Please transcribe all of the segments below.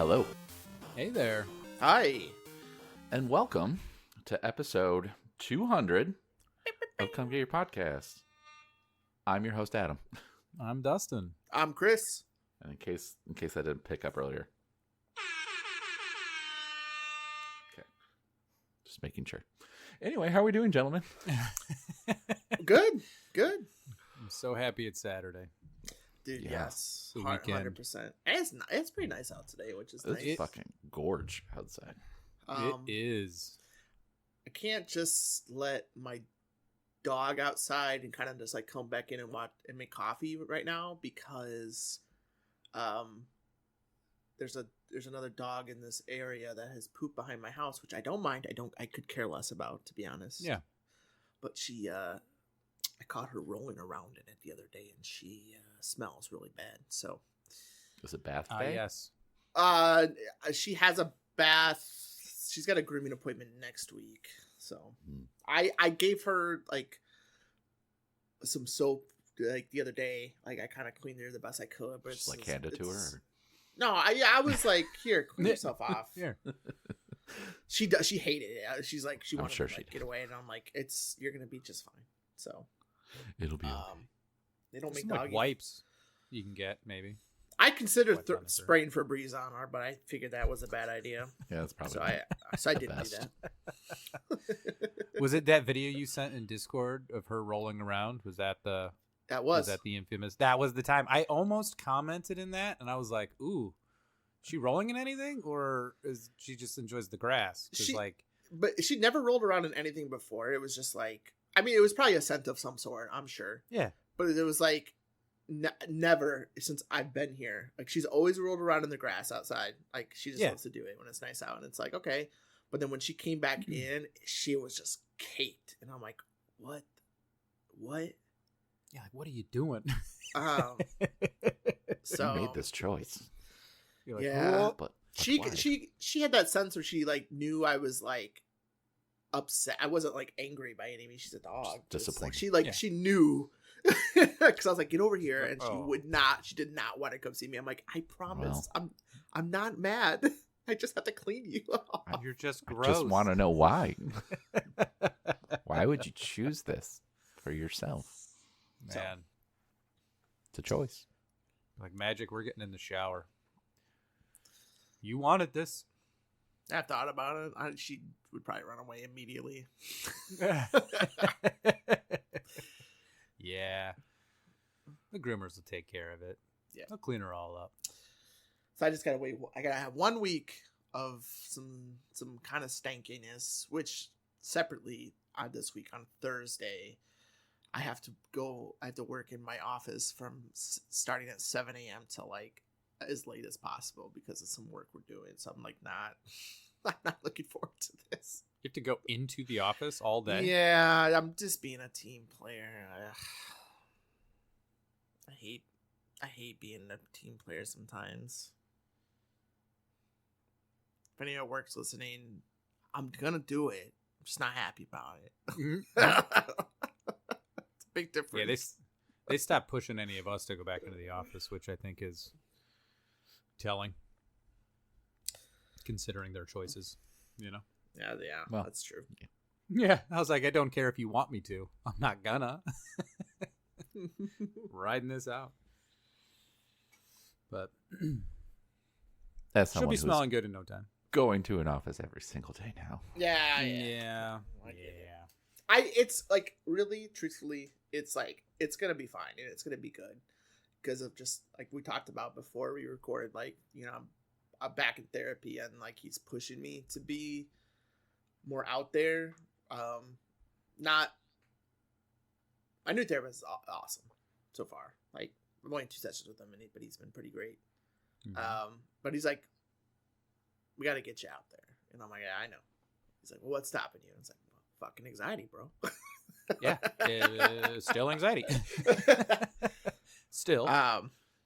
Hello, Hey there. Hi. and welcome to episode 200 of Come Get Your Podcast. I'm your host, Adam. I'm Dustin. I'm Chris. And in case I didn't pick up earlier. Okay. Just making sure. Anyway, how are we doing, gentlemen? Good. Good. I'm so happy it's Saturday. Dude, Yeah. yes. The weekend. 100%. And it's pretty nice out today, which is It's nice. fucking gorge outside. It is. I can't just let my dog outside and kind of just like come back in and watch and make coffee right now because there's another dog in this area that has pooped behind my house, which I don't mind. I could care less about, to be honest. Yeah. But I caught her rolling around in it the other day, and she smells really bad. So, Is it bath day? Yes. she has a bath. She's got a grooming appointment next week. So, I gave her like some soap like the other day. Like I kind of cleaned her the best I could, but Just like hand it to her? Or? No, I was like, here, clean yourself off. Here. She hated it. She's like, she wanted sure to she like, get away, and I'm like, you're gonna be just fine. So, It'll be okay. they don't There's make some, doggy wipes you can get, maybe. I considered Wipe on her. spraying Febreze on her, but I figured that was a bad idea. Yeah, that's probably So I didn't do best. that. Was it that video you sent in Discord of her rolling around? Was that the Was that the infamous? That was the time. I almost commented in that, and I was like, "Ooh, she rolling in anything, or is she just enjoys the grass?" 'Cause, She- like, but she never rolled around in anything before. It was just like, I mean, it was probably a scent of some sort, I'm sure. yeah, But it was like never since I've been here. Like she's always rolled around in the grass outside. Like she just Yeah. loves to do it when it's nice out, and it's like okay. But then when she came back in, she was just caked, and I'm like, what? yeah. Like, what are you doing? So You made this choice. You're like, Yeah. "Whoa." But she why? she had that sense where she like knew I was like upset. I wasn't like angry by any means. She's a dog. Just It's like disappointed. Yeah. she knew because I was like, get over here, and Oh. she did not want to come see me. I'm like, I promise, I'm not mad. I just have to clean you. You're just I gross. just want to know why. Why would you choose this for yourself? Man, It's a choice. like magic. We're getting in the shower. You wanted this. I thought about it. She would probably run away immediately. Yeah. The groomers will take care of it. Yeah. They'll clean her all up. So I just gotta wait. I gotta have 1 week of some kind of stankiness, which separately on this week on Thursday, I have to work in my office from starting at 7 a.m. to like as late as possible because of some work we're doing. So I'm like I'm not looking forward to this. You have to go into the office all day. Yeah, I'm just being a team player. I hate being a team player sometimes. If any of work's listening, I'm gonna do it. I'm just not happy about it. Mhm. It's a big difference. Yeah, they stopped pushing any of us to go back into the office, which I think is telling, considering their choices. You know. Yeah, Well, that's true. Yeah, I was like, I don't care if you want me to. I'm not gonna. Riding this out. But That's she'll someone be who's smelling good in no time. going to an office every single day now. Yeah. Yeah. I get it. It's like really, truthfully, it's like it's gonna be fine and it's gonna be good because of just like we talked about before we recorded. Like I'm back in therapy and like he's pushing me to be more out there. Not my new therapist is awesome so far. Like I'm only 2 sessions with him, but he's been pretty great. Mhm. But he's like, we got to get you out there, and I'm like, yeah, I know. He's like, well, what's stopping you? And it's like, well, fucking anxiety, bro. Yeah, still anxiety. Still,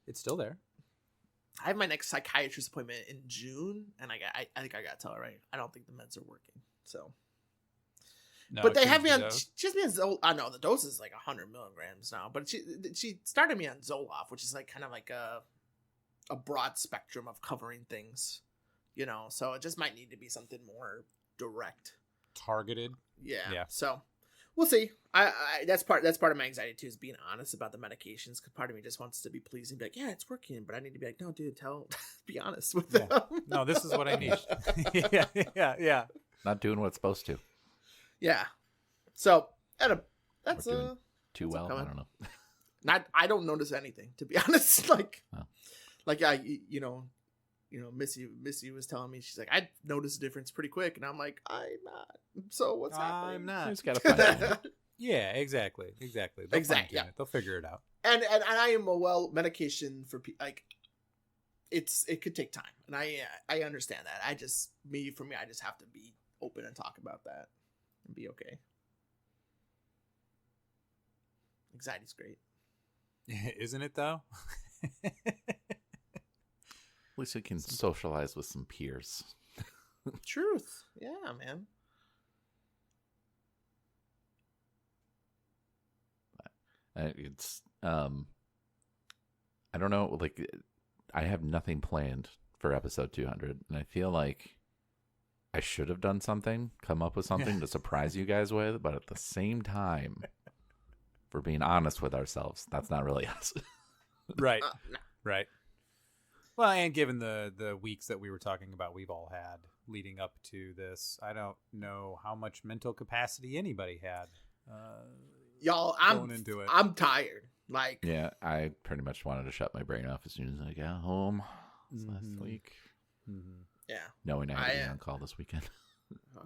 it's still there. I have my next psychiatrist appointment in June, and I think I got to tell her right. I don't think the meds are working. So, No, but they change have me the on. dose. She has me on Zoloft. I know the dose is like 100 milligrams now, but she started me on Zoloft, which is like kind of like a a broad spectrum of covering things, you know. So it just might need to be something more direct, Targeted. yeah. So we'll see. I that's part of my anxiety too, is being honest about the medications, because part of me just wants to be pleasing, be like, yeah, it's working, but I need to be like, no, dude, be honest with them. No, this is what I need. yeah. Not doing what it's supposed to. Yeah. So that's We're doing too that's well. okay. I don't know. I don't notice anything, to be honest. Like, Oh. like Missy was telling me, she's like, I noticed a difference pretty quick, and I'm like, I'm not. So what's happening? I'm not. Just gotta find out. Yeah, exactly. They'll Exactly, fine-tune it. They'll figure it out. And I am medication for like, it could take time, and I understand that. I just have to be open and talk about that and be okay. Anxiety's great. Isn't it though? At least we can socialize with some peers. Truth. Yeah, man. It's I don't know, like I have nothing planned for episode 200, and I feel like I should have done something, come up with something to surprise you guys with, but at the same time, for being honest with ourselves, that's not really us. Right. No. Right. Well, and given the weeks that we were talking about, we've all had leading up to this, I don't know how much mental capacity anybody had. Y'all, going into it. I'm tired. Like, Yeah, I pretty much wanted to shut my brain off as soon as I got home last week, yeah. knowing I had to be on call this weekend.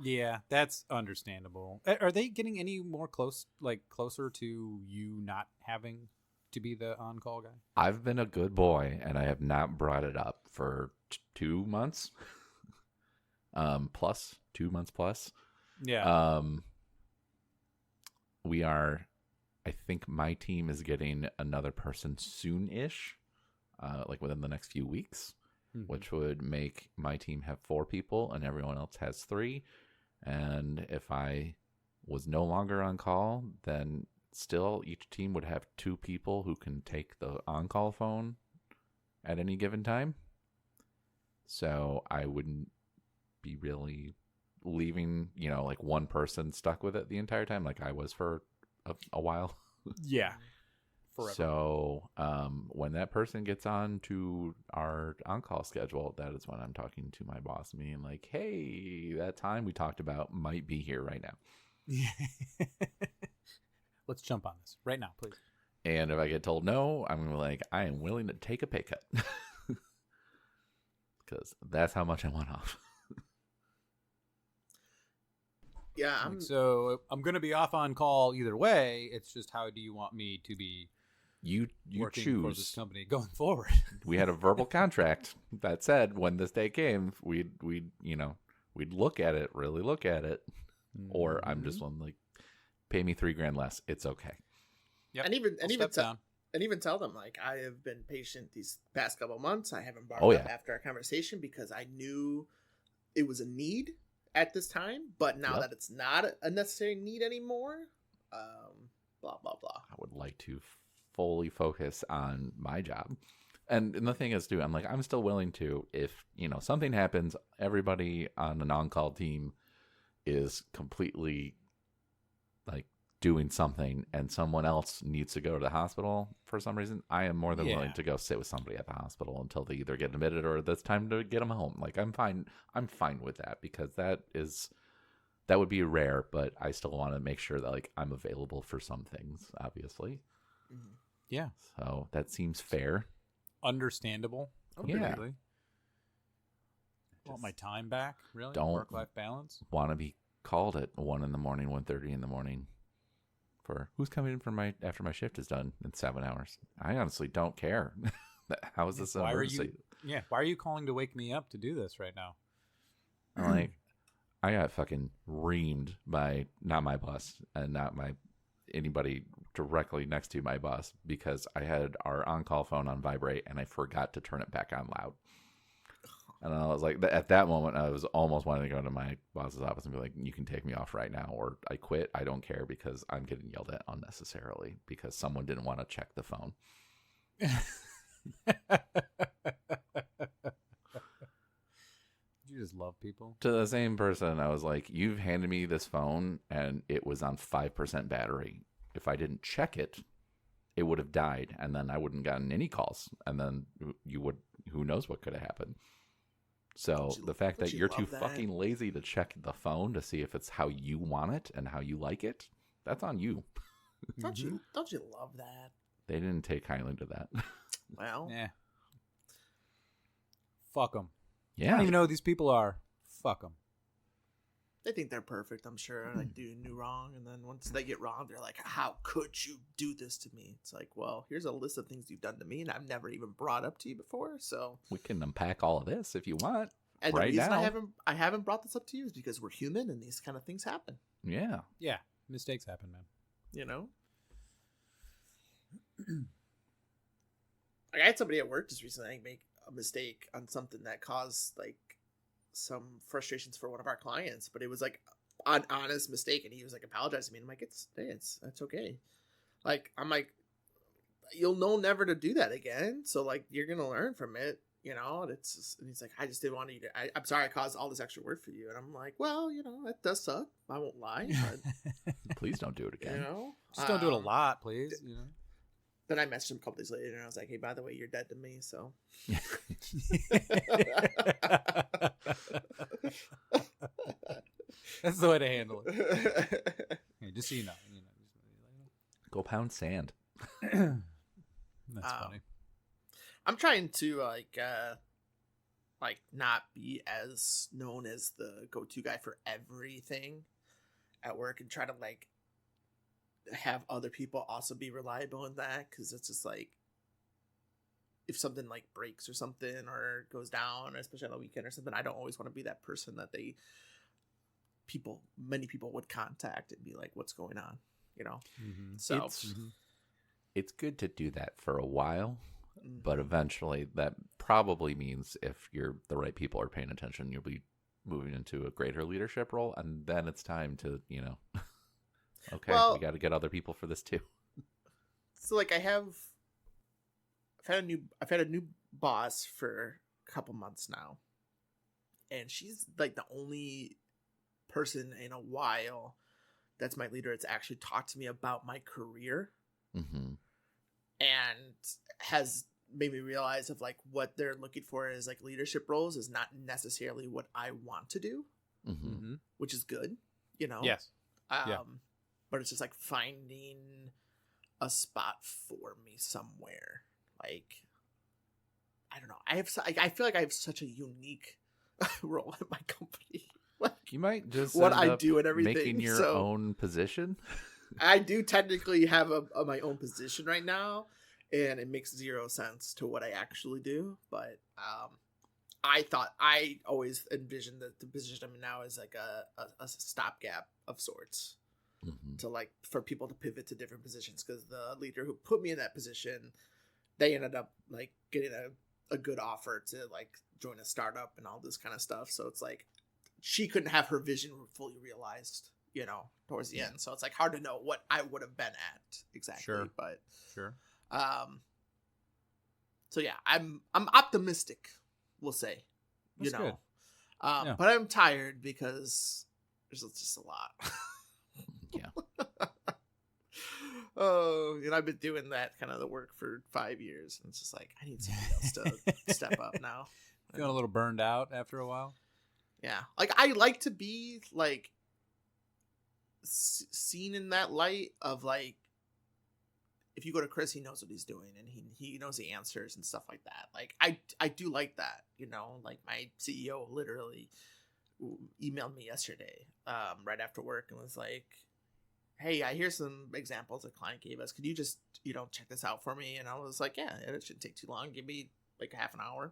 Yeah, that's understandable. Are they getting any more closer to you not having to be the on-call guy? I've been a good boy, and I have not brought it up for 2 months. Plus 2 months plus. Yeah. We are, I think my team is getting another person soon-ish, like within the next few weeks, which would make my team have 4 people and everyone else has 3. And if I was no longer on call, then still each team would have 2 people who can take the on-call phone at any given time. So I wouldn't be really leaving, like one person stuck with it the entire time, like I was for a while. Yeah. Forever. So when that person gets on to our on-call schedule, that is when I'm talking to my boss, being like, hey, that time we talked about might be here right now. Let's jump on this right now, please. And if I get told no, I'm going to be like, I am willing to take a pay cut. Because that's how much I want off. Yeah, So I'm going to be off on call either way. It's just, how do you want me to be You working for this choose. company going forward? We had a verbal contract that said when this day came, we'd look at it, really look at it, or I'm just like, pay me $3,000 less. It's okay. Yep. and even tell them, like, I have been patient these past couple months. I haven't brought it up after our conversation because I knew it was a need at this time, but now that it's not a necessary need anymore, blah blah blah. I would like to fully focus on my job. And the thing is, too, I'm still willing to, if, something happens, everybody on an on-call team is completely, like, doing something, and someone else needs to go to the hospital for some reason, I am more than willing to go sit with somebody at the hospital until they either get admitted or it's time to get them home. Like, I'm fine with that, because that would be rare, but I still want to make sure that, like, I'm available for some things, obviously. Mm-hmm. Yeah. So that seems fair. Understandable. Yeah. Really. Want my time back? Really? Don't Work-life balance? Want to be called at 1 a.m, 1:30 in, for who's coming in after my shift is done in 7 hours. I honestly don't care. How is this an emergency? Why are you calling to wake me up to do this right now? I'm like, I got fucking reamed by not my boss and not anybody directly next to my boss, because I had our on-call phone on vibrate and I forgot to turn it back on loud. And I was like, at that moment, I was almost wanting to go to my boss's office and be like, you can take me off right now, or I quit. I don't care, because I'm getting yelled at unnecessarily because someone didn't want to check the phone. help people. To the same person, I was like, you've handed me this phone and it was on 5% battery. If I didn't check it, it would have died, and then I wouldn't gotten any calls, and then you would, who knows what could have happened. So the fact that you're too fucking lazy to check the phone to see if it's how you want it and how you like it, that's on you. Don't you love that? They didn't take kindly to that. Well, Yeah. Fuck them. I Yeah. don't even know who these people are. Fuck them. they think they're perfect, I'm sure, like doing new wrong, and then once they get wrong, they're like, how could you do this to me? It's like, well, here's a list of things you've done to me and I've never even brought up to you before, so We can unpack all of this if you want. and right the reason now. I haven't brought this up to you is because we're human and these kind of things happen, Yeah. Yeah. Mistakes happen, man. you know. Like, I had somebody at work just recently make a mistake on something that caused like some frustrations for one of our clients, but it was like an honest mistake, and he was like apologizing to me. And I'm like, it's okay. Like, I'm like, you'll know never to do that again. So like, you're gonna learn from it, you know. And it's just, and he's like, I just didn't want you to. I'm sorry I caused all this extra work for you. And I'm like, well, you know, that does suck. I won't lie, but Please don't do it you again. know, Just don't do it a lot, please. You know. Then I messaged him a couple days later, and I was like, hey, by the way, you're dead to me. So. That's the way to handle it. Hey, just so you know. Go pound sand. That's funny. I'm trying to like not be as known as the go-to guy for everything at work, and try to like have other people also be reliable in that, because it's just like, if something like breaks or something or goes down, especially on the weekend or something, I don't always want to be that person that many people would contact and be like, what's going on, you know. Mm-hmm. So It's good to do that for a while, Mhm. but eventually that probably means if the right people are paying attention, you'll be moving into a greater leadership role, and then it's time to, okay, Well- we got to get other people for this too. So like, I've had a new boss for a couple months now, and she's like the only person in a while that's my leader that's actually talked to me about my career, Mm-hmm. and has made me realize of like what they're looking for is like leadership roles is not necessarily what I want to do, Mm-hmm. Mm-hmm. which is good, you know. Yes. Um, Yeah. But it's just like finding a spot for me somewhere. Like, I don't know. I feel like I have such a unique role in my company. Like, You might just what end I up do and everything. making your so own position. I do technically have my own position right now, and it makes zero sense to what I actually do. But I always envisioned that the position I'm in now is like a stopgap of sorts. Mm-hmm. To like for people to pivot to different positions, because the leader who put me in that position, they ended up like getting a good offer to like join a startup and all this kind of stuff. So it's like she couldn't have her vision fully realized, you know, towards the end. So it's like hard to know what I would have been at exactly. Sure. But Sure. so yeah, I'm optimistic, we'll say. That's good. Yeah. But I'm tired because there's just a lot. Yeah. Oh, I've been doing that kind of the work for 5 years, and it's just like I need somebody else to step up now. Feeling a little burned out after a while. Yeah, like I like to be like seen in that light of like, if you go to Chris, he knows what he's doing and he knows the answers and stuff like that. Like I do like that, you know. Like my CEO literally emailed me yesterday, right after work, and was like, hey, I hear some examples a client gave us. Could you just, check this out for me? And I was like, yeah, it shouldn't take too long. Give me like half an hour.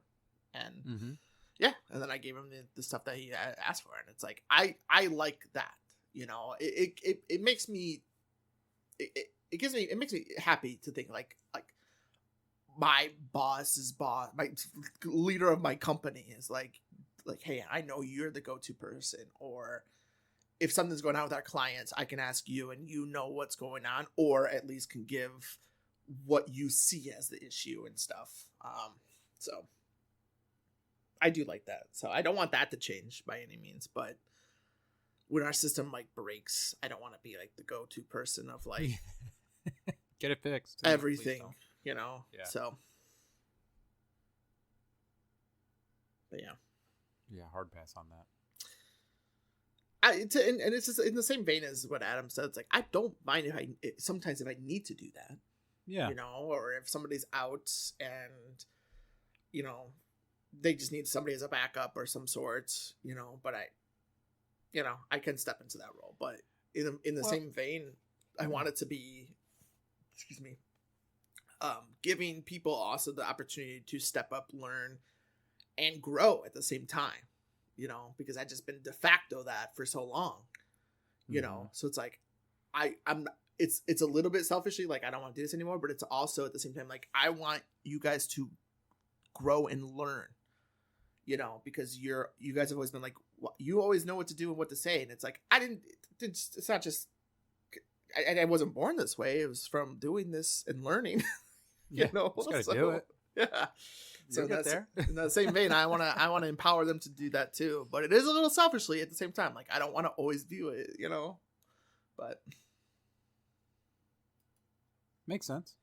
And Mm-hmm. yeah. And then I gave him the stuff that he asked for. And it's like, I like that, it makes me, it makes me happy to think like my boss's boss, my leader of my company is like, hey, I know you're the go-to person, or if something's going on with our clients, I can ask you and you know what's going on, or at least can give what you see as the issue and stuff. So I do like that. So I don't want that to change by any means, but when our system like breaks, I don't want to be like the go-to person of like get it fixed. everything, you know. Yeah. So, but yeah, hard pass on that. And it's just in the same vein as what Adam said. It's like I don't mind sometimes if I need to do that, Yeah, you know, or if somebody's out and you know they just need somebody as a backup or some sort, you know. But I can step into that role. But in the same vein, I want it to be, excuse me, giving people also the opportunity to step up, learn, and grow at the same time. You know, because I've just been de facto that for so long, you know. So it's like, it's a little bit selfishly like I don't want to do this anymore, but it's also at the same time like I want you guys to grow and learn, you know, because you guys have always been like you always know what to do and what to say, and it's like it's not just I wasn't born this way. It was from doing this and learning, you know. Just gotta do it. Yeah. So that's there. In the same vein, I want to empower them to do that too. But it is a little selfishly at the same time. Like I don't want to always do it, you know. But makes sense.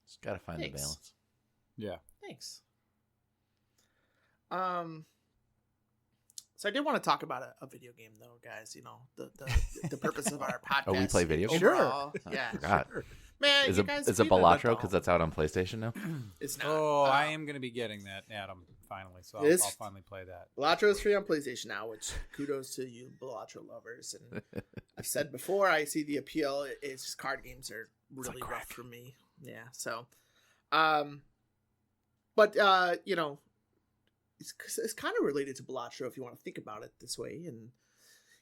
Just gotta find the balance. Yeah. Thanks. So I did want to talk about a video game though, guys. You know the purpose of our podcast. Oh, we play video games? Overall. Sure. Yeah. I forgot. Sure. Man, Is you it guys is it beat it Balatro all. because that's out on PlayStation now? It's not. Oh, I am going to be getting that, Adam, finally. So I'll finally play that. Balatro is free on PlayStation now, which kudos to you Balatro lovers. And I've said before, I see the appeal. It's just card games are really rough for me. Yeah. So, but you know, it's kind of related to Balatro if you want to think about it this way, and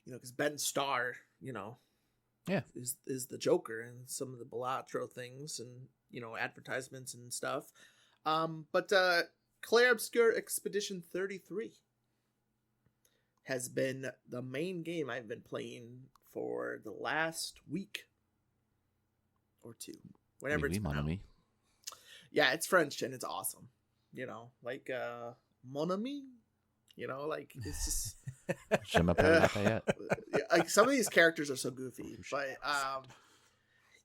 you know, because Ben Starr, you know. Yeah, is the Joker and some of the Balatro things and you know advertisements and stuff, but Claire Obscure Expedition 33 has been the main game I've been playing for the last week or two, whenever it's been out. Yeah, it's French and it's awesome. You know, like Mon ami. You know, like it's just. Je m'appelle Lafayette. Like some of these characters are so goofy, but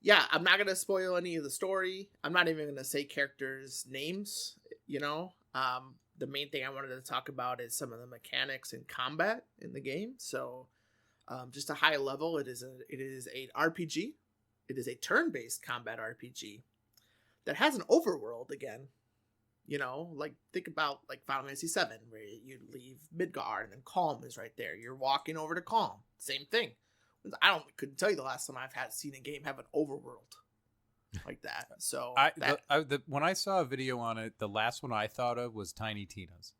yeah, I'm not gonna spoil any of the story. I'm not even gonna say characters' names. You know, the main thing I wanted to talk about is some of the mechanics and combat in the game. So, just a high level, it is an RPG. It is a turn-based combat RPG that has an overworld again. You know, like think about like Final Fantasy VII, where you leave Midgard and then Calm is right there. You're walking over to Calm. Same thing. Couldn't tell you the last time I've seen a game have an overworld like that. So when I saw a video on it, the last one I thought of was Tiny Tina's.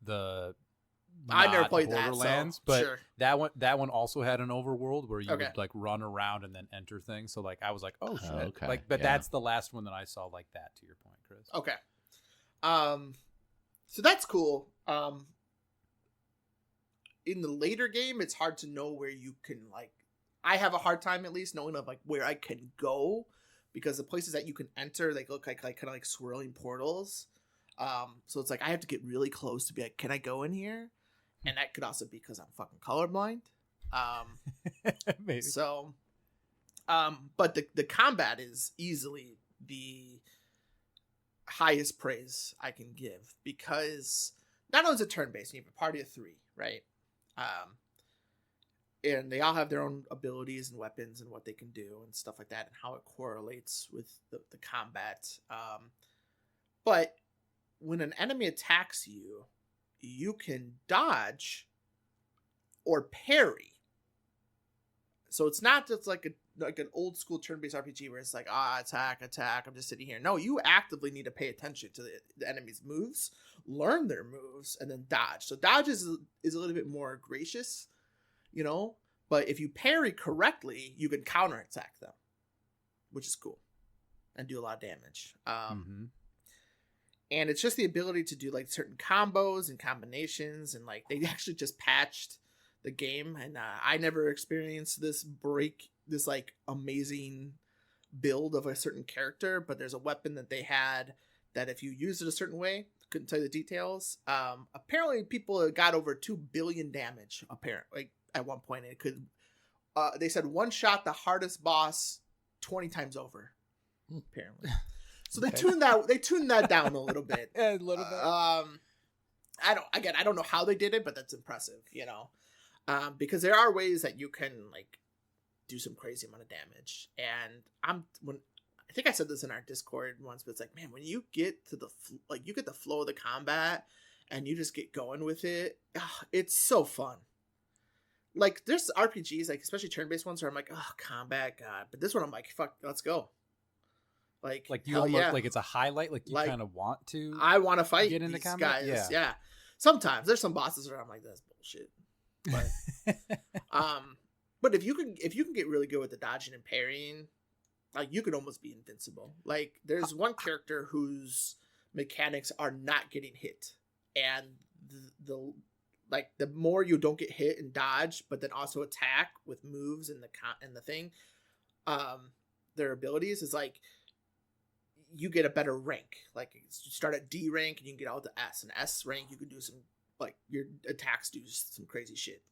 I never played Borderlands, that, so, but sure. that one also had an overworld where you would like run around and then enter things. So like I was like, oh shit, okay. Like, but that's the last one that I saw like that. To your point, Chris. Okay. So that's cool. In the later game, it's hard to know where you can like. I have a hard time at least knowing of like where I can go because the places that you can enter they look like kind of like swirling portals. So it's like I have to get really close to be like, can I go in here? And that could also be because I'm fucking colorblind. Maybe. So, but the combat is easily the highest praise I can give because not only is it turn-based, you have a party of 3, right? And they all have their own abilities and weapons and what they can do and stuff like that and how it correlates with the combat. But when an enemy attacks you, you can dodge or parry. So it's not just like an old school turn-based RPG where it's like, attack, I'm just sitting here. No, you actively need to pay attention to the enemy's moves, learn their moves, and then dodge. So dodge is a little bit more gracious, you know, but if you parry correctly, you can counterattack them, which is cool, and do a lot of damage. And it's just the ability to do like certain combos and combinations, and like they actually just patched the game, and I never experienced this like amazing build of a certain character, but there's a weapon that they had that if you use it a certain way, couldn't tell you the details. Apparently people got over 2 billion damage. Apparently, like, at one point it could. They said one shot the hardest boss 20 times over. Apparently, so they tuned that down a little bit. A little bit. I don't know how they did it, but that's impressive. Because there are ways that you can like do some crazy amount of damage. And I think I said this in our Discord once, but it's like, man, when you get to you get the flow of the combat and you just get going with it, it's so fun. Like, there's RPGs, like especially turn-based ones, where I'm like, oh, combat, God. But this one, I'm like, fuck, let's go. Like you almost like it's a highlight. Like you kind of want to. I want to fight get into these combat. guys. Yeah. Sometimes there's some bosses where I'm like, that's bullshit. But but if you can get really good with the dodging and parrying, like you could almost be invincible. Like there's one character whose mechanics are not getting hit, and the more you don't get hit and dodge, but then also attack with moves and the thing, their abilities is like you get a better rank. Like you start at D rank and you can get out to S, and S rank you can do some like your attacks do some crazy shit.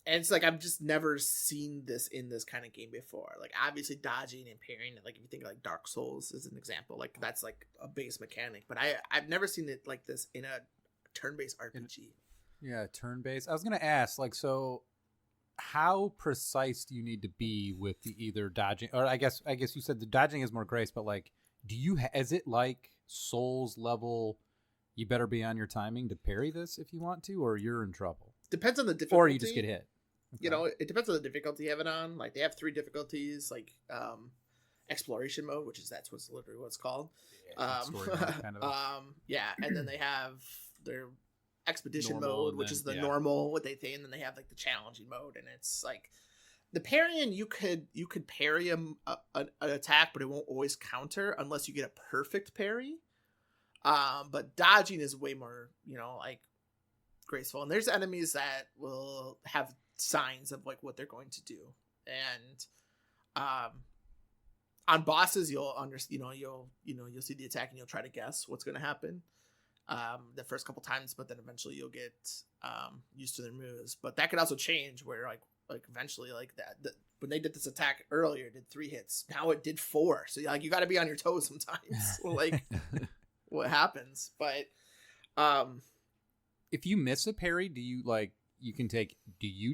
And it's like I've just never seen this in this kind of game before. Like obviously dodging and parrying, like if you think of like Dark Souls as an example, like that's like a base mechanic. But I've never seen it like this in a turn-based RPG. Yeah, turn-based. I was gonna ask, like, so how precise do you need to be with the either dodging, or I guess you said the dodging is more grace, but like, do you is it like Souls level? You better be on your timing to parry this if you want to, or you're in trouble. Depends on the difficulty. Or you just get hit. Okay. It depends on the difficulty you have it on. Like they have 3 difficulties, like exploration mode, that's literally what it's called. Yeah, and then they have their expedition mode, which is the normal what they think, and then they have like the challenging mode, and it's like the parrying. You could parry an attack, but it won't always counter unless you get a perfect parry. But dodging is way more, like graceful, and there's enemies that will have signs of like what they're going to do, and on bosses you'll you'll see the attack and you'll try to guess what's going to happen the first couple times, but then eventually you'll get used to their moves. But that could also change where like eventually like that when they did this attack earlier, it did 3 hits, now it did 4, so like you got to be on your toes sometimes. Like what happens. But if you miss a parry, do you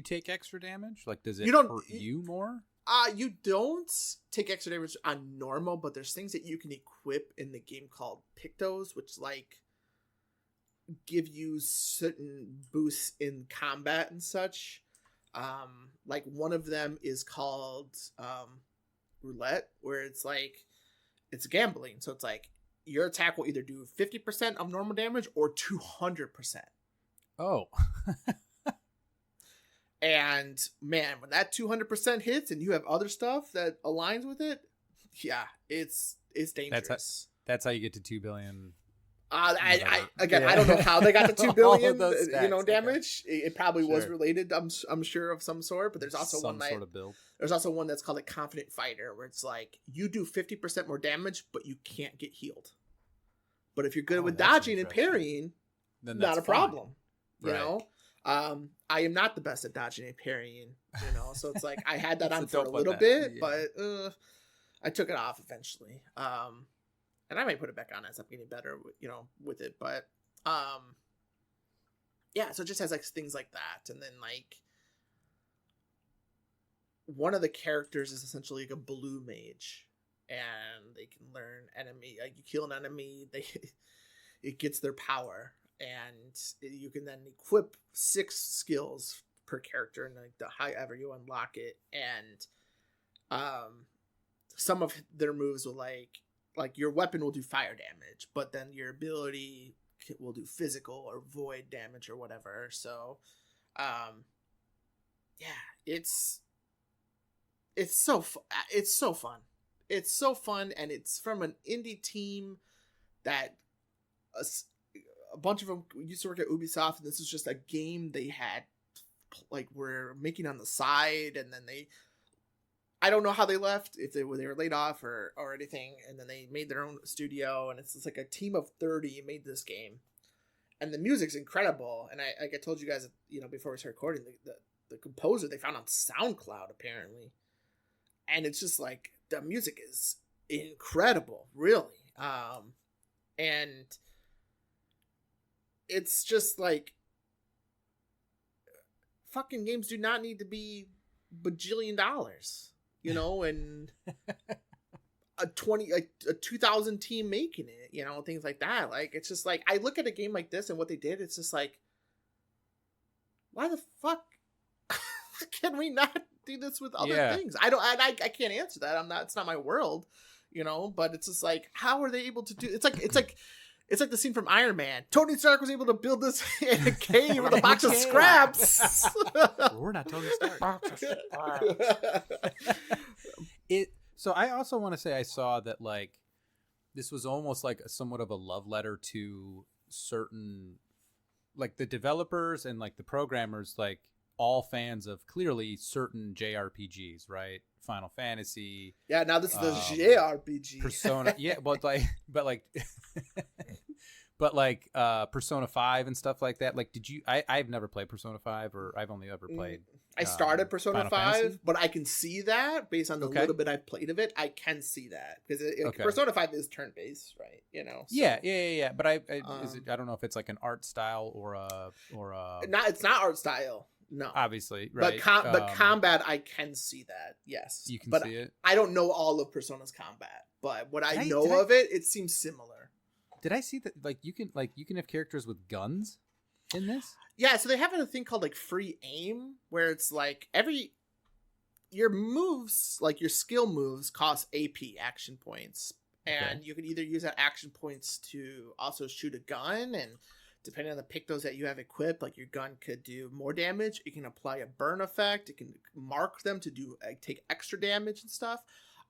take extra damage? Like, does it hurt you more? You don't take extra damage on normal, but there's things that you can equip in the game called pictos, which like give you certain boosts in combat and such. Like one of them is called roulette, where it's like it's gambling. So it's like your attack will either do 50% of normal damage or 200%. Oh. And man, when that 200% hits and you have other stuff that aligns with it, yeah, it's dangerous. That's how you get to 2 billion. I don't know how they got to 2 billion, damage. Okay. It probably was related, I'm sure, of some sort. But there's also sort of build. There's also one that's called a confident fighter, where it's like you do 50% more damage, but you can't get healed. But if you're good with dodging and parrying, then not a problem. You know. I am not the best at dodging and parrying, so it's like I had that on for a little bit, but I took it off eventually. And I might put it back on as I'm getting better, with it. But yeah, so it just has like things like that, and then like one of the characters is essentially like a blue mage, and they can learn enemy. Like you kill an enemy, it gets their power. And you can then equip 6 skills per character, and like the higher you unlock it. And some of their moves will like your weapon will do fire damage, but then your ability will do physical or void damage or whatever. So, yeah, it's so fun. It's so fun, and it's from an indie team that. A bunch of them used to work at Ubisoft, and this was just a game they had, like, were making on the side, and then I don't know how they left, if they were laid off or anything, and then they made their own studio, and it's like a team of 30 made this game, and the music's incredible. And I told you guys, before we started recording, the composer they found on SoundCloud apparently, and it's just like the music is incredible, really, and it's just like fucking games do not need to be bajillion dollars, and a 2,000 team making it, things like that. Like, it's just like, I look at a game like this and what they did, it's just like, why the fuck can we not do this with other things? I can't answer that. It's not my world, but it's just like, how are they able to do, it's like the scene from Iron Man. Tony Stark was able to build this in a cave with a box of scraps. We're not Tony Stark. So I also want to say I saw that like this was almost like somewhat of a love letter to certain, like the developers and like the programmers, like all fans of clearly certain JRPGs, right? Final Fantasy. Yeah, now this is the JRPG. Persona. Yeah, but Persona 5 and stuff like that. Like, I've never played Persona 5, or I've only ever played. I started Persona Final 5, Fantasy? but I can see that based on the little bit I've played of it. I can see that because Persona 5 is turn based, right? So. Yeah. But I don't know if it's like an art style or a. It's not art style. No, obviously, right? But combat, I can see that. Yes, you can see it. I don't know all of Persona's combat, but what I know of it seems similar. Did I see that? Like you can have characters with guns in this? Yeah, so they have a thing called like free aim, where it's like your moves, like your skill moves, cost AP action points, and you can either use that action points to also shoot a gun, and depending on the pictos that you have equipped, like your gun could do more damage. It can apply a burn effect. It can mark them to do take extra damage and stuff.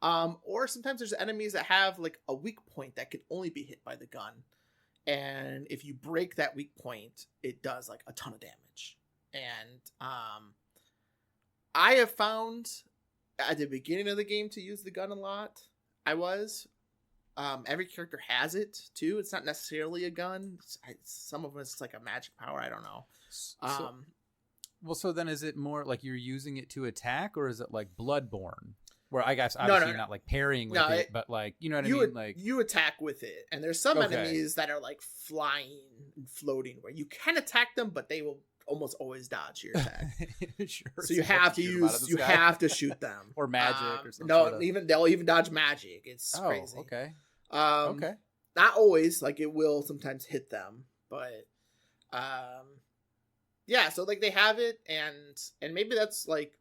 Or sometimes there's enemies that have like a weak point that can only be hit by the gun. And if you break that weak point, it does like a ton of damage. And I have found at the beginning of the game to use the gun a lot. Every character has it too. It's not necessarily a gun. Some of it's like a magic power. I don't know. So then is it more like you're using it to attack, or is it like Bloodborne? Where I guess obviously you're not like parrying with it, but like, you know what I mean? Like you attack with it, and there's some enemies that are like flying and floating where you can attack them, but they will almost always dodge your attack. Sure. So you have to shoot them or magic or something. No, they'll even dodge magic. It's crazy. Okay. Okay. Not always, like it will sometimes hit them, but yeah, so like they have it, and maybe that's like,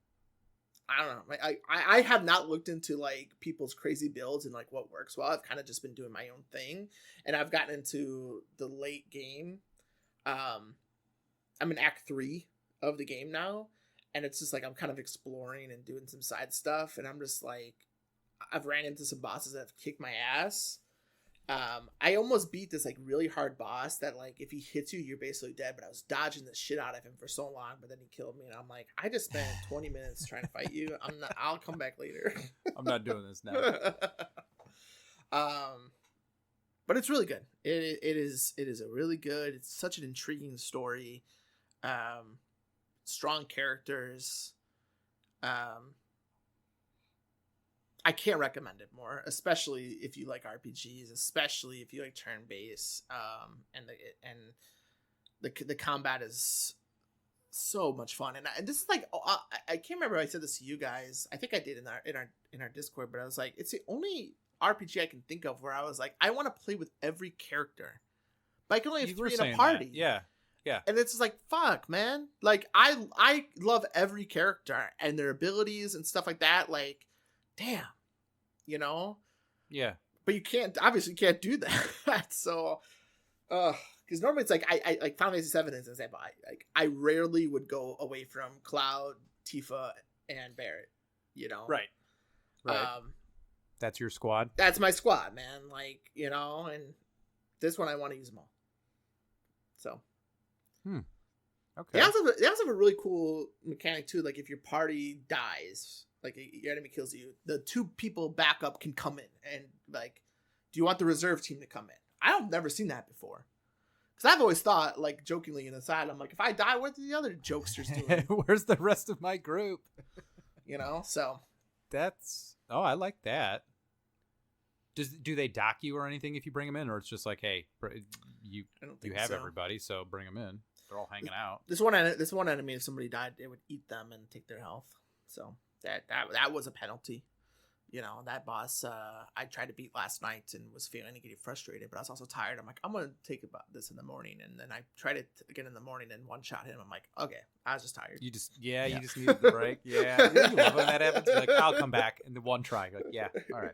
I don't know. Like I have not looked into like people's crazy builds and like what works well. I've kind of just been doing my own thing, and I've gotten into the late game. I'm in Act 3 of the game now, and it's just like I'm kind of exploring and doing some side stuff, and I'm just like, I've ran into some bosses that have kicked my ass. I almost beat this like really hard boss that like if he hits you, you're basically dead. But I was dodging the shit out of him for so long, but then he killed me, and I'm like, I just spent 20 minutes trying to fight you. I'll come back later. I'm not doing this now. But it's really good. It is a really good. It's such an intriguing story. Strong characters. I can't recommend it more, especially if you like RPGs, especially if you like turn-based. And the combat is so much fun. And this is like, I can't remember if I said this to you guys. I think I did in our Discord, but I was like, it's the only RPG I can think of where I was like, I want to play with every character, but I can only have 3 in a party. Yeah. And it's just like, fuck, man. Like I love every character and their abilities and stuff like that. Like, damn, Yeah. But you can't do that. So, because normally it's like I like Final Fantasy 7 is an example. I rarely would go away from Cloud, Tifa, and Barrett. Right. That's your squad. That's my squad, man. Like, and this one I want to use them all. So. Okay. They also have a really cool mechanic too. Like if your party dies, like your enemy kills you, the 2 people backup can come in and like, do you want the reserve team to come in? I've never seen that before. Because I've always thought, like, jokingly in the side, I'm like, if I die, what are the other jokesters doing? Where's the rest of my group? You know, so. I like that. Do they dock you or anything if you bring them in? Or it's just like, hey, you have everybody, so bring them in. They're all hanging out. This one enemy, if somebody died, it would eat them and take their health. So that was a penalty. You know, that boss I tried to beat last night and was feeling getting frustrated, but I was also tired. I'm like, I'm gonna take about this in the morning, and then I tried it again in the morning and one shot him. I'm like, okay, I was just tired. You just needed the break. Yeah, you love when that happens. You're like, I'll come back, and the one try. You're like, yeah, all right.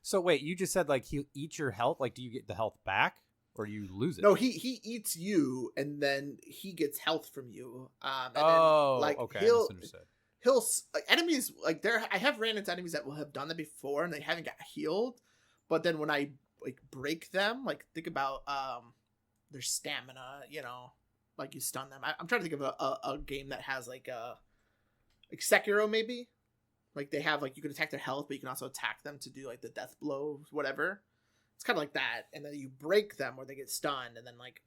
So wait, you just said like he'll eat your health. Like, do you get the health back or you lose it? No, he eats you, and then he gets health from you. And then, like, okay, I misunderstood. He'll like, enemies like I have ran into enemies that will have done that before and they haven't got healed, but then when I like break them, like think about their stamina, you know, like you stun them. I'm trying to think of a game that has like Sekiro maybe, like they have like you can attack their health, but you can also attack them to do like the death blow, whatever. It's kind of like that, and then you break them or they get stunned, and then like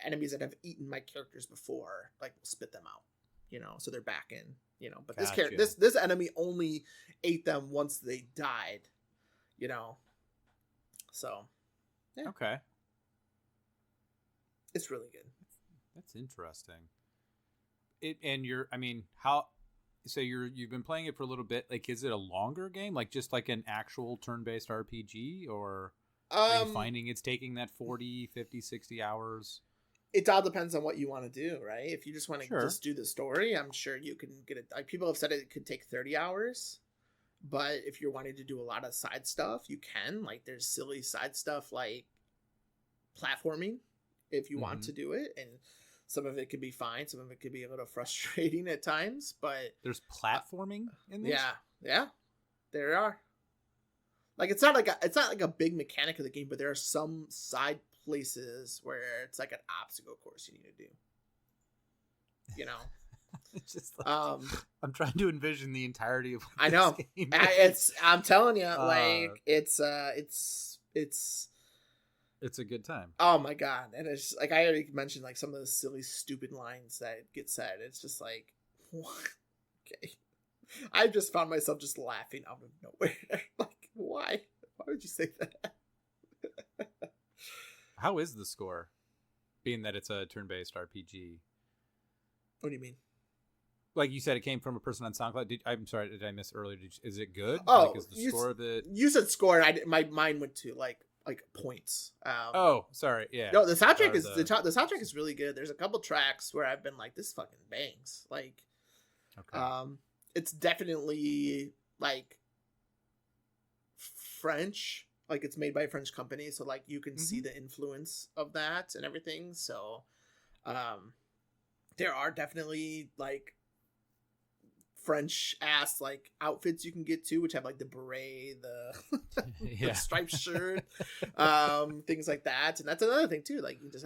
enemies that have eaten my characters before like will spit them out, you know, so they're back in. You know, but Gotcha. this enemy only ate them once they died, you know. So, yeah. Okay, it's really good. That's interesting. You've been playing it for a little bit. Like, is it a longer game? Like, just like an actual turn-based RPG, or are you finding it's taking that 40, 50, 60 hours? It all depends on what you want to do, right? If you just want to Sure. just do the story, I'm sure you can get it. Like, people have said it could take 30 hours, but if you're wanting to do a lot of side stuff, you can. Like, there's silly side stuff like platforming if you want to do it, and some of it could be fine, some of it could be a little frustrating at times, but there's platforming in this. Yeah, there are. Like, it's not like a big mechanic of the game, but there are some side places where it's like an obstacle course you need to do, you know. It's just like, I'm trying to envision the entirety of what I know this game I'm telling you, like it's a good time. Oh my god. And it's just, like I already mentioned, like some of the silly stupid lines that get said. It's just like, what? Okay, I just found myself just laughing out of nowhere. Like, why would you say that? How is the score, being that it's a turn-based RPG? What do you mean? Like you said, it came from a person on SoundCloud. I'm sorry, did I miss earlier? Is it good? Oh, like, is the score of it? You said score, and my mind went to like points. Sorry, yeah. No, the soundtrack is the soundtrack is really good. There's a couple tracks where I've been like, this fucking bangs. Like, okay. It's definitely like French. Like, it's made by a French company, so like you can see the influence of that and everything. So, there are definitely like French ass like outfits you can get to, which have like the beret, the striped shirt, things like that. And that's another thing too. Like, you just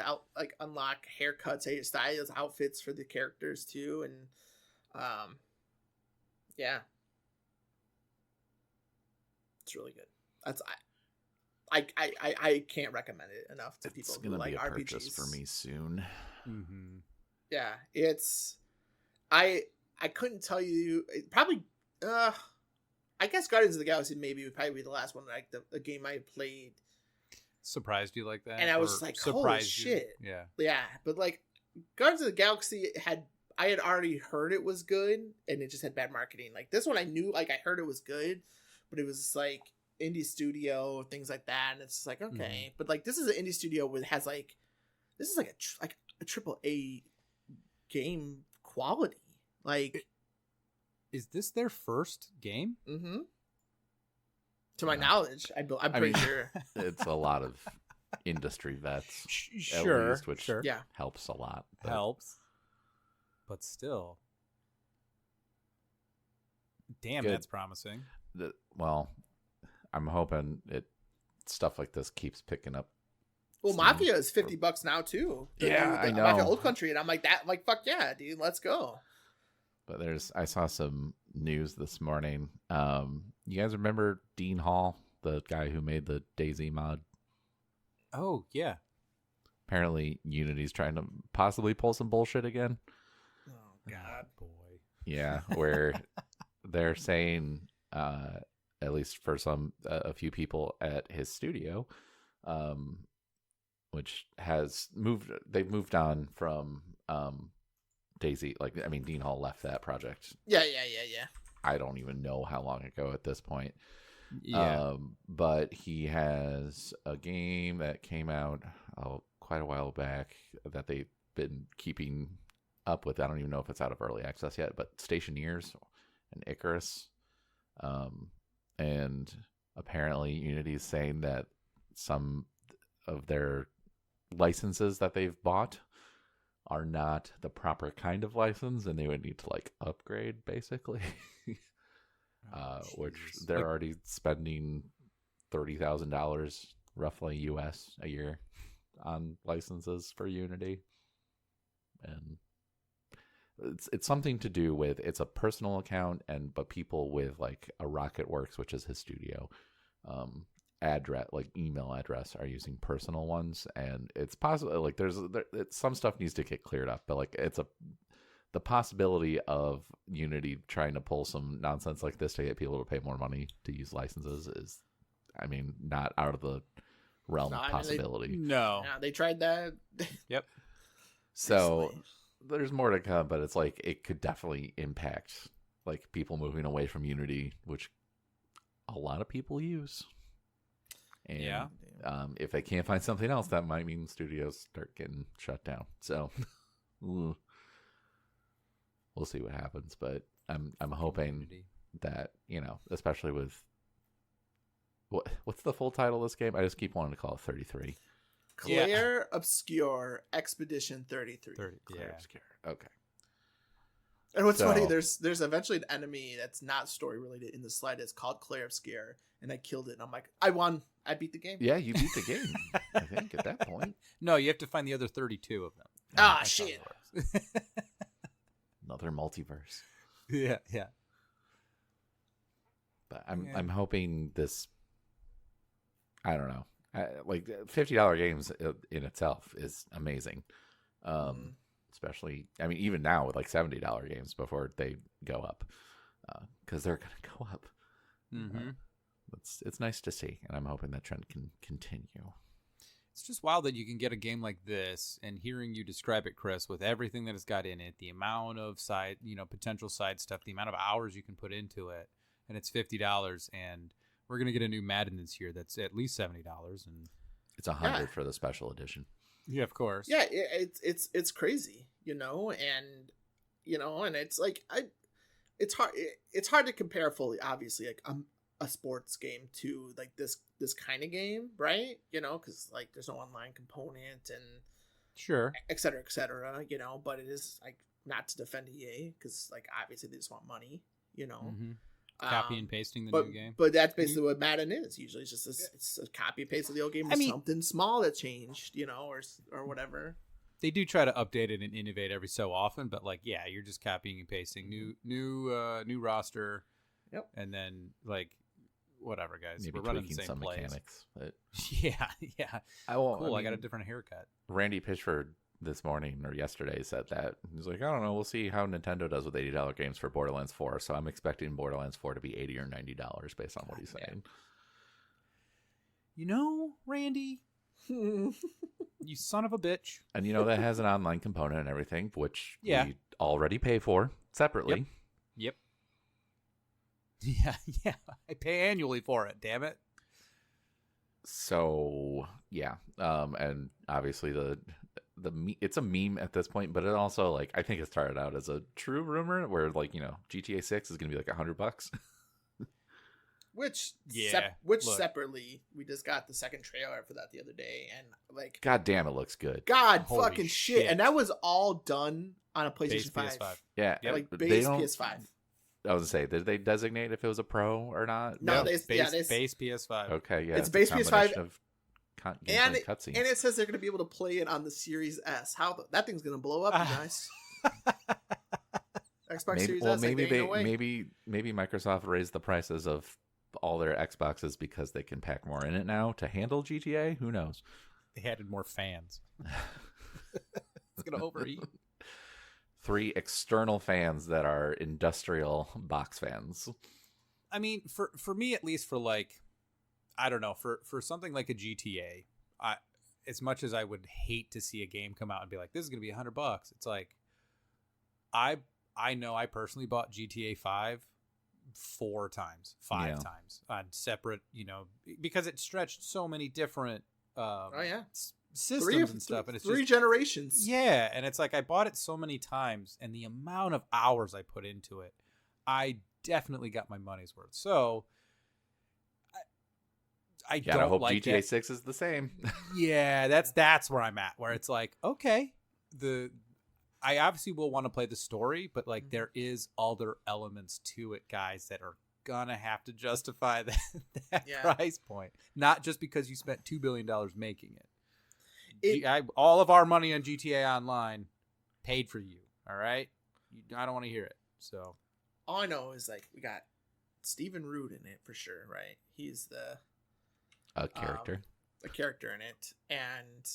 unlock haircuts, hairstyles, outfits for the characters too, and yeah, it's really good. That's I can't recommend it enough to people who like RPGs. Purchase for me soon. Mm-hmm. Yeah, it's I couldn't tell you. It probably I guess Guardians of the Galaxy maybe would probably be the last one, like the game I played. Surprised you like that? And I was like, holy shit. Yeah, but like Guardians of the Galaxy I had already heard it was good, and it just had bad marketing. Like, this one I knew, like, I heard it was good, but it was like indie studio, things like that, and it's just like, okay. But like, this is an indie studio with this is like a triple A game quality. Like, is this their first game? Mm-hmm. To my knowledge, I'm pretty sure. It's a lot of industry vets, at least, which helps a lot. But still, damn, good. That's promising. Well, I'm hoping stuff like this keeps picking up. Well, Mafia is $50 now too. I know. Mafia Old Country, and I'm like, fuck yeah, dude, let's go. But I saw some news this morning. You guys remember Dean Hall, the guy who made the DayZ mod? Oh, yeah. Apparently, Unity's trying to possibly pull some bullshit again. Oh God, boy. Yeah, where they're saying, at least for a few people at his studio, which they've moved on from DayZ. Like, I mean, Dean Hall left that project. Yeah. I don't even know how long ago at this point. Yeah. But he has a game that came out quite a while back that they've been keeping up with. I don't even know if it's out of early access yet, but Stationeers and Icarus. And apparently Unity is saying that some of their licenses that they've bought are not the proper kind of license, and they would need to like upgrade basically. Which they're already spending $30,000 roughly US a year on licenses for Unity, and it's something to do with it's a personal account, but people with like a Rocketworks, which is his studio, address, like email address, are using personal ones, and it's possible like some stuff needs to get cleared up, but like the possibility of Unity trying to pull some nonsense like this to get people to pay more money to use licenses is, I mean, not out of the realm of possibility. No. Yeah, they tried that. Yep. So Recently. there's more to come, but it's like it could definitely impact like people moving away from Unity, which a lot of people use. And Yeah. If they can't find something else, that might mean studios start getting shut down. So we'll see what happens, but I'm hoping Unity. that, you know, especially with what's the full title of this game? I just keep wanting to call it 33. Claire Obscure Expedition 33. 30. Claire Yeah. Obscure. Okay. And what's So- funny, there's eventually an enemy that's not story related in the slightest called Claire Obscure, and I killed it, and I'm like, I won. I beat the game. Yeah, you beat the game, I think, at that point. No, you have to find the other 32 of them. Ah, That's how it shit. works. Another multiverse. Yeah. But I'm Yeah. hoping this, I don't know. Like $50 games in itself is amazing. Especially, I mean, even now with like $70 games before they go up, because they're going to go up. Mm-hmm. It's nice to see, and I'm hoping that trend can continue. It's just wild that you can get a game like this, and hearing you describe it, Chris, with everything that it's got in it, the amount of potential side stuff, the amount of hours you can put into it, and it's $50, and we're gonna get a new Madden this year that's at least $70, and It's $100 for the special edition. yeah, of course, Yeah, it's crazy, and it's like it's hard to compare fully, obviously, like a sports game to like this kind of game, right? Because like there's no online component and sure, et cetera, but it is like not to defend EA because like obviously they just want money, mm-hmm. Copy and pasting the but, new game. But that's basically what Madden is. Usually it's just it's a copy and paste of the old game with something small that changed, or whatever. They do try to update it and innovate every so often, but like, yeah, you're just copying and pasting new roster. Yep. And then like, whatever, guys. Maybe We're running the tweaking same some plays. mechanics. But Yeah. Cool. I got a mean, different haircut. Randy Pitchford this morning or yesterday said that. He's like, I don't know, we'll see how Nintendo does with $80 games for Borderlands 4. So I'm expecting Borderlands 4 to be $80 or $90 based on what he's saying. Randy, you son of a bitch. And that has an online component and everything, which Yeah. we already pay for separately. Yep. Yeah. I pay annually for it. Damn it. So yeah, and obviously it's a meme at this point, but it also like I think it started out as a true rumor where like GTA 6 is gonna be like $100. Which Yeah, look, separately, we just got the second trailer for that the other day, and like, God damn, it looks good. God Holy fucking shit, and that was all done on a Base PlayStation 5. PS5. Yeah, Yep. Like they base don't- PS5. I was gonna say, did they designate if it was a pro or not? No, Base PS5. Okay, yeah, It's a base PS5 combination of and cutscenes. And it says they're going to be able to play it on the Series S. That thing's going to blow up, you guys. Xbox Maybe, Series well, S. Like, maybe there ain't no way. maybe Microsoft raised the prices of all their Xboxes because they can pack more in it now to handle GTA. Who knows? They added more fans. It's gonna overheat. 3 external fans that are industrial box fans. I mean, for me at least, for like, I don't know, for something like a GTA, as much as I would hate to see a game come out and be like, this is gonna be $100, it's like, I know I personally bought GTA 5 5 times on separate, because it stretched so many different systems and stuff, and it's 3 just generations. Yeah, and it's like I bought it so many times, and the amount of hours I put into it, I definitely got my money's worth. So I Gotta don't hope like GTA that. 6 is the same. Yeah, that's where I'm at. Where it's like, okay, I obviously will want to play the story, but like there is other elements to it, guys, that are gonna have to justify that price point. Not just because you spent $2 billion making it. All of our money on GTA Online paid for you. All right, I don't want to hear it. So all I know is like we got Stephen Root in it for sure, right? He's the character. A character in it, and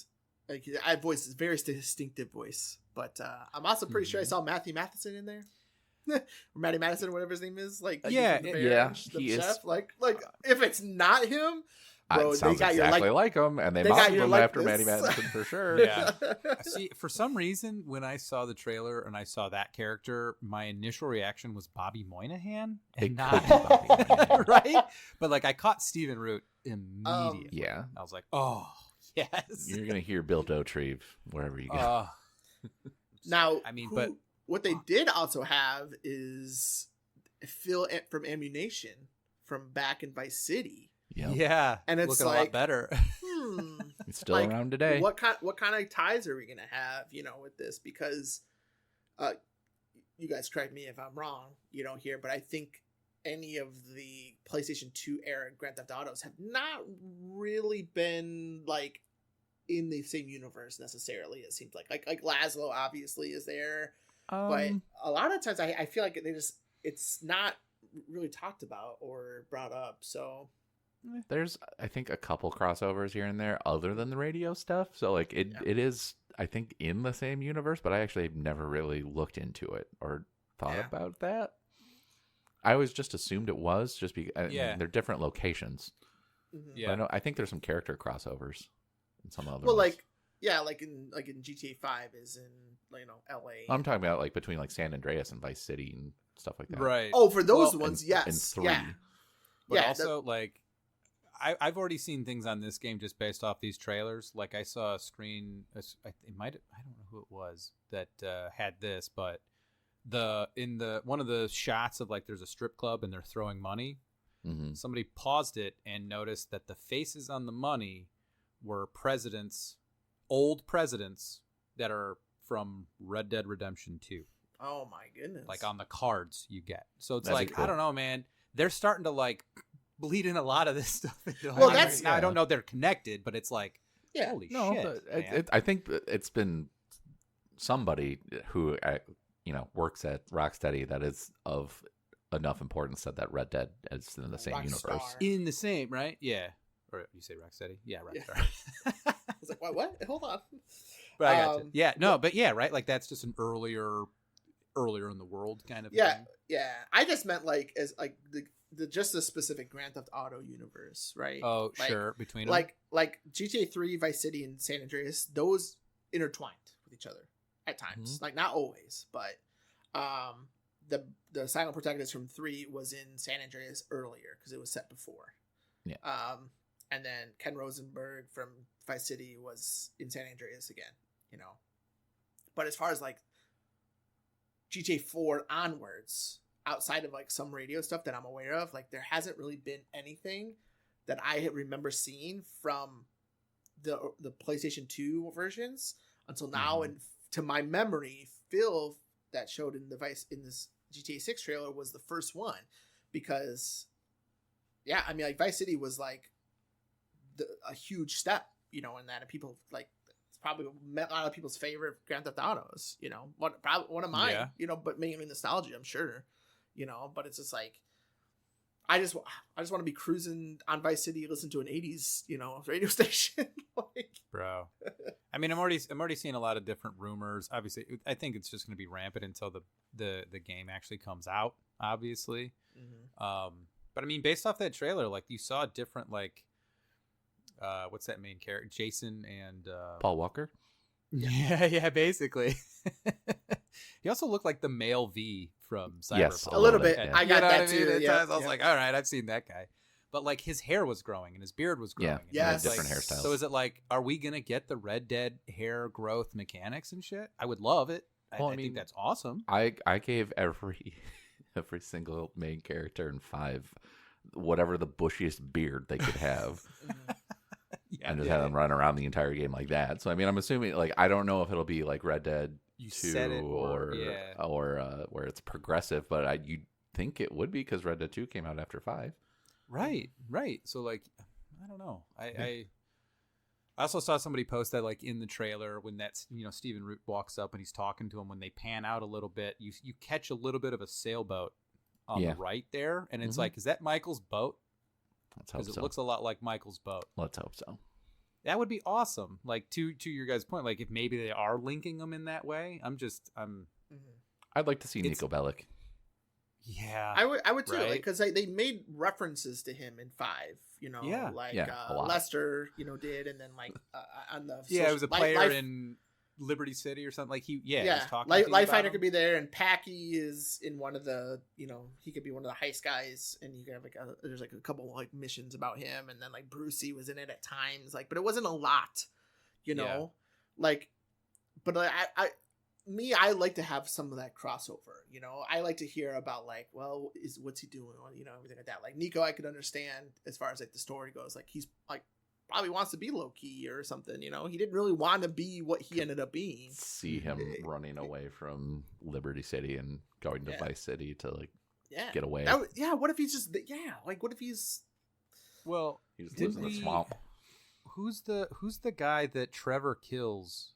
like I voice is very distinctive voice. But I'm also pretty sure I saw Matthew Matheson in there. Or Matty Madison, whatever his name is. Like yeah, he chef. Is. Like if it's not him, bro, it sounds they got exactly your like him, and they got modeled your him after Matty likeness. Madison for sure. Yeah. See, for some reason, when I saw the trailer and I saw that character, my initial reaction was Bobby Moynihan, and not Bobby Moynihan. right. But like, I caught Stephen Root immediately. Yeah, I was like, oh yes. You're gonna hear Bill Dauterive wherever you go. Now, I mean, but but what they did also have is Phil from Ammunition from back in Vice City. Yep. Yeah, and it's looking like, a lot better. It's still around today. What kind of ties are we gonna have, with this? Because, you guys correct me if I'm wrong, here, but I think any of the PlayStation 2 era Grand Theft Autos have not really been like in the same universe necessarily. It seems like Laszlo obviously is there, but a lot of times I feel like it's not really talked about or brought up. So there's, I think, a couple crossovers here and there other than the radio stuff. So like it is, I think, in the same universe, but I actually never really looked into it or thought about that. I always just assumed it was just because they're different locations. Mm-hmm. Yeah, but I think there's some character crossovers in some other. Well, ones. like in GTA 5 is in LA. I'm talking about like between like San Andreas and Vice City and stuff like that. right. Oh, for those ones, yes. In 3. Yeah. But also, like, I've already seen things on this game just based off these trailers. Like, I saw a screen. I don't know who it was that had this, but one of the shots of like there's a strip club and they're throwing money. Mm-hmm. Somebody paused it and noticed that the faces on the money were old presidents that are from Red Dead Redemption 2. Oh my goodness! Like on the cards you get. So it's That'd like, be cool. I don't know, man. They're starting to like bleed in a lot lot of this stuff into Well, now I don't know if they're connected, but it's like, holy shit. I think it's been somebody who works at Rocksteady that is of enough importance that Red Dead is in the same universe. In the same, right? Yeah. Or you say Rocksteady? Yeah, Rockstar. I was like, what? Hold on. But I got you. Yeah, no, but yeah, right? Like that's just an earlier in the world kind of thing. Yeah. I just meant like as like just the specific Grand Theft Auto universe, right? Oh, like, sure. Between them. Like GTA 3, Vice City, and San Andreas, those intertwined with each other at times. Mm-hmm. Like not always, but the silent protagonist from 3 was in San Andreas earlier because it was set before. Yeah. And then Ken Rosenberg from Vice City was in San Andreas again, But as far as like GTA 4 onwards, outside of like some radio stuff that I'm aware of, like there hasn't really been anything that I remember seeing from the PlayStation 2 versions until now. And to my memory, Phil that showed in this GTA 6 trailer was the first one because I mean like Vice City was like a huge step, in that, and people like probably a lot of people's favorite Grand Theft Autos. You know, probably one of mine. Yeah. You know, but mainly nostalgia, I'm sure. You know, but it's just like I just want to be cruising on Vice City, listen to an '80s radio station. Like, bro. I mean, I'm already seeing a lot of different rumors. Obviously, I think it's just going to be rampant until the game actually comes out. Obviously, but I mean, based off that trailer, like you saw different like, what's that main character? Jason and Paul Walker. Yeah, basically. He also looked like the male V from Cyberpunk. Yes, a little bit. Yeah. I got that I mean? too. Yeah. I was like, all right, I've seen that guy. But like his hair was growing and his beard was growing. And Yeah, it was different like, hairstyles. So is it like, are we gonna get the Red Dead hair growth mechanics and shit? I would love it. Well, I think that's awesome. I gave every single main character in 5 whatever the bushiest beard they could have. And just have them run around the entire game like that. So I mean, I'm assuming like I don't know if it'll be like Red Dead 2 or where it's progressive, but you'd think it would be because Red Dead 2 came out after 5. Right. So like, I don't know. I also saw somebody post that like in the trailer when that's Stephen Root walks up and he's talking to him, when they pan out a little bit, you catch a little bit of a sailboat on the right there, and it's like, is that Michael's boat? Let's hope so. Because it looks a lot like Michael's boat. Let's hope so. That would be awesome. Like to your guys' point, like if maybe they are linking them in that way. I'd like to see Nico Bellic. Yeah, I would too, right? because they made references to him in 5. Lester, did, and then like on the it was a player in Liberty City or something. Like he was talking. Life Fighter could be there, and Packy is in one of the he could be one of the heist guys, and you can have there's like a couple like missions about him, and then like Brucey was in it at times, like, but it wasn't a lot, like, but I like to have some of that crossover. I like to hear about like, well, what's he doing? Everything like that. Like Nico, I could understand as far as like the story goes. Like he's like probably wants to be low key or something. He didn't really want to be what he ended up being. See him running away from Liberty City and going to Vice City to like get away. What if he's just like what if he's he just lives in the swamp. Who's the guy that Trevor kills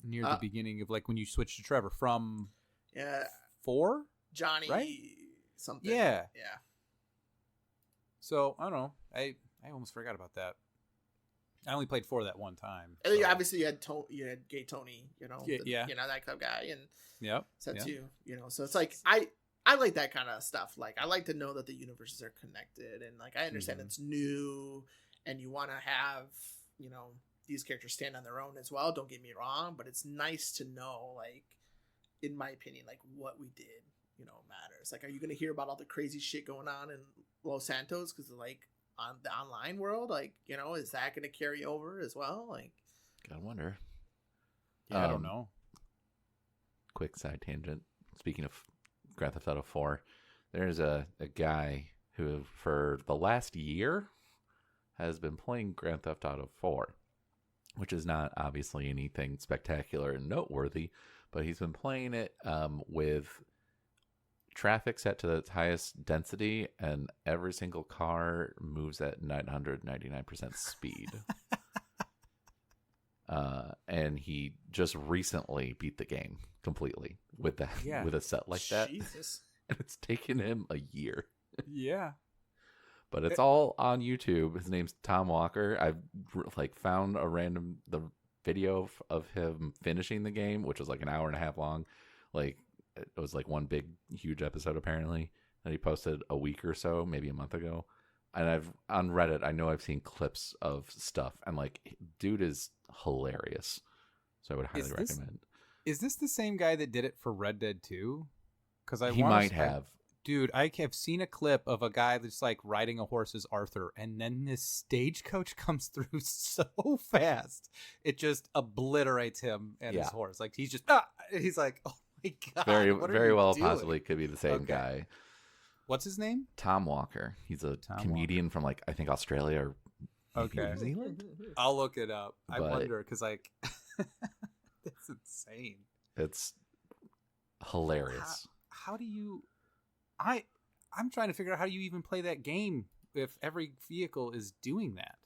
near the beginning of like when you switch to Trevor from 4? Johnny, right? Something. Yeah. So I don't know. I almost forgot about that. I only played 4 that one time. And then obviously you had Gay Tony, that kind of guy, and too, So it's like I like that kind of stuff. Like I like to know that the universes are connected, and like I understand it's new, and you want to have these characters stand on their own as well. Don't get me wrong, but it's nice to know, like, in my opinion, like what we did, matters. Like, are you going to hear about all the crazy shit going on in Los Santos because like on the online world, like, is that going to carry over as well? Like, I wonder. I don't know. Quick side tangent. Speaking of Grand Theft Auto 4, there's a guy who for the last year has been playing Grand Theft Auto 4, which is not obviously anything spectacular and noteworthy, but he's been playing it with traffic set to its highest density, and every single car moves at 999% speed. And he just recently beat the game completely with that with a set like that. Jesus. And it's taken him a year. Yeah. But it's all on YouTube. His name's Tom Walker. I've found the video of him finishing the game, which was like an hour and a half long. Like it was like one big huge episode apparently that he posted a week or so, maybe a month ago. And I've on Reddit, I know I've seen clips of stuff, and like dude is hilarious. So I would highly recommend. Is this the same guy that did it for Red Dead 2? Because he might have. Dude, I have seen a clip of a guy that's like riding a horse as Arthur, and then this stagecoach comes through so fast, it just obliterates him and his horse. Like he's just he's like, oh my god, very well doing? Possibly could be the same guy. What's his name? Tom Walker. He's a comedian from like I think Australia or New Zealand. I'll look it up. I wonder because like that's insane. It's hilarious. How do you? I'm trying to figure out how you even play that game if every vehicle is doing that.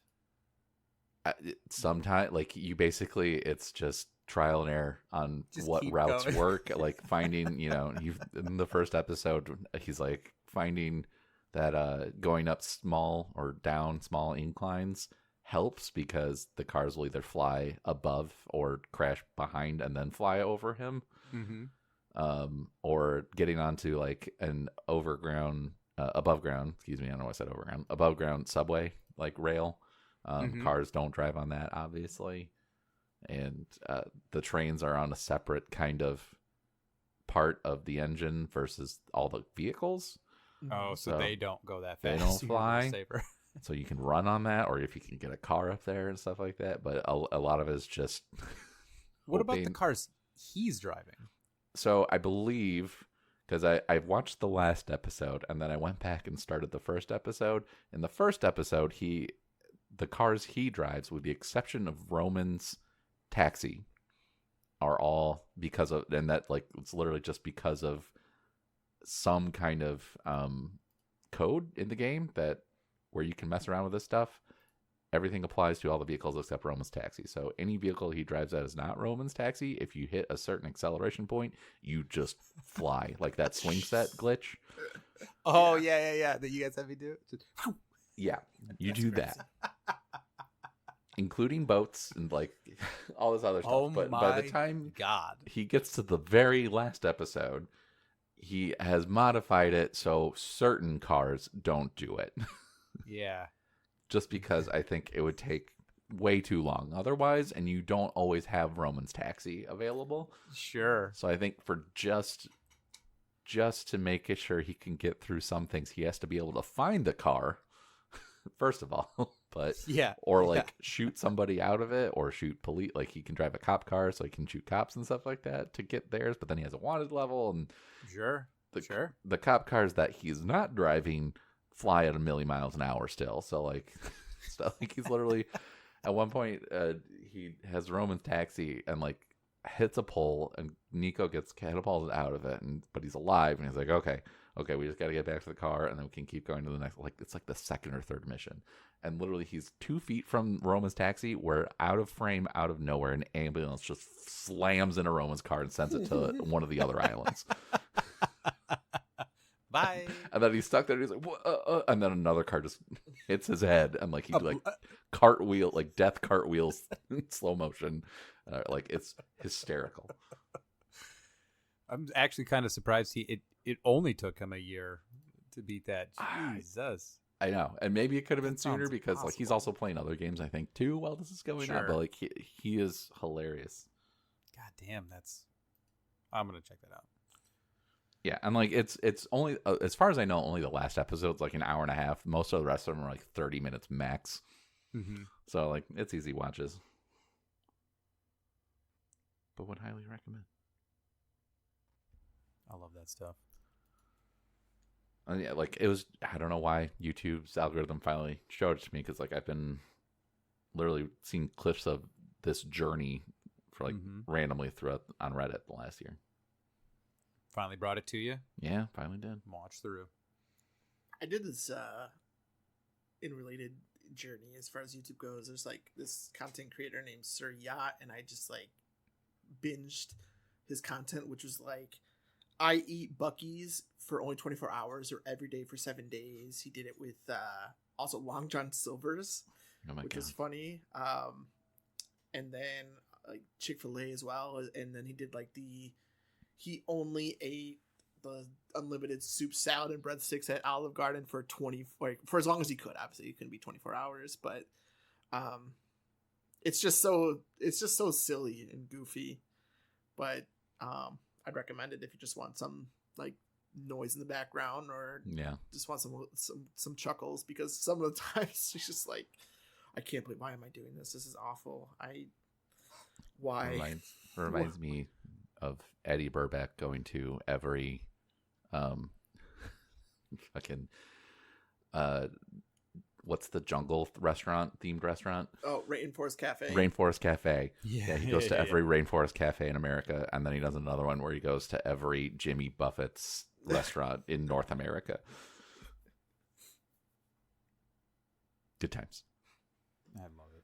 Sometimes, like, you basically, it's just trial and error on Just what keep routes going. work. Like finding, in the first episode, he's like finding that going up small or down small inclines helps because the cars will either fly above or crash behind and then fly over him. Mm-hmm. Or getting onto like an above ground, excuse me, I don't know why I said overground, above ground subway, like rail. Cars don't drive on that, obviously. And the trains are on a separate kind of part of the engine versus all the vehicles. Oh, so they don't go that fast. They don't You're a little fly. safer. So you can run on that, or if you can get a car up there and stuff like that. But a lot of it is just What about the cars he's driving? So I believe, because I watched the last episode and then I went back and started the first episode. In the first episode, the cars he drives, with the exception of Roman's taxi, are all because of, and that like it's literally just because of some kind of code in the game that where you can mess around with this stuff. Everything applies to all the vehicles except Roman's taxi. So any vehicle he drives that is not Roman's taxi, if you hit a certain acceleration point, you just fly. Like that swing set glitch. Oh, yeah. That you guys have me do? Yeah, you That's do crazy. that. Including boats and like all this other stuff. Oh, but by the time God. he gets to the very last episode, he has modified it so certain cars don't do it. Yeah. Just because I think it would take way too long otherwise, and you don't always have Roman's taxi available. Sure. So I think for just to make it sure he can get through some things, he has to be able to find the car, first of all. But Yeah. or like shoot somebody out of it, or shoot police. Like he can drive a cop car, so he can shoot cops and stuff like that to get theirs. But then he has a wanted level, and Sure. the cop cars that he's not driving fly at 1,000,000 miles an hour still. So like, he's literally at one point he has Roman's taxi and like hits a pole, and Nico gets catapulted out of it, but he's alive, and he's like, okay, we just got to get back to the car, and then we can keep going to the next. Like it's like the second or third mission, and literally he's 2 feet from Roman's taxi, where out of frame, out of nowhere, an ambulance just slams into Roman's car and sends it to one of the other islands. Bye. And then he's stuck there, and he's like, and then another car just hits his head, and like he like cartwheel, like death cartwheels in slow motion. Like it's hysterical. I'm actually kind of surprised it only took him a year to beat that. Jesus. I know, and maybe it could have been That sooner sounds because like he's impossible. also playing other games, I think, too, while this is going on. Sure. But like he is hilarious. God damn, I'm gonna check that out. Yeah, and like it's only as far as I know, only the last episode's like an hour and a half. Most of the rest of them are like 30 minutes max. Mm-hmm. So like it's easy watches. But would highly recommend. I love that stuff. And yeah, like it was, I don't know why YouTube's algorithm finally showed it to me, because like I've been literally seeing clips of this journey for like randomly throughout on Reddit the last year. Finally brought it to you. Yeah, finally did. Watch through. I did this in related journey as far as YouTube goes. There's like this content creator named Sir Yacht, and I just like binged his content, which was like, I eat Buc-ee's for only 24 hours or every day for 7 days. He did it with also Long John Silver's, which is funny. And then like Chick-fil-A as well. And then he did like he only ate the unlimited soup, salad, and breadsticks at Olive Garden for for as long as he could. Obviously, it couldn't be 24 hours, but it's just so silly and goofy. But I'd recommend it if you just want some like noise in the background, or just want some chuckles, because some of the times it's just like, I can't believe, why am I doing this? This is awful. Why? Reminds me of Eddie Burback going to every fucking what's the jungle themed restaurant? Oh, Rainforest Cafe. Rainforest Cafe. Yeah, He goes to every Rainforest Cafe in America, and then he does another one where he goes to every Jimmy Buffett's restaurant in North America. Good times. I love it.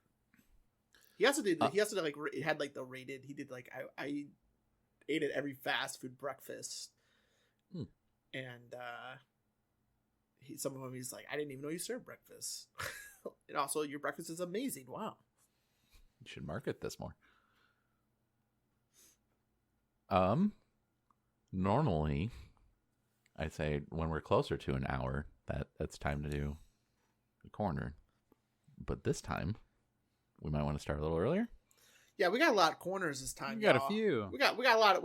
He also did. He also did like it had like the rated. He did like I ate at every fast food breakfast, and some of them he's like, I didn't even know you served breakfast, and also your breakfast is amazing. Wow, You should market this more. Normally, I'd say when we're closer to an hour, that's time to do the corner. But this time, we might want to start a little earlier. yeah, we got a lot of corners this time. We got y'all. a few. We got a lot of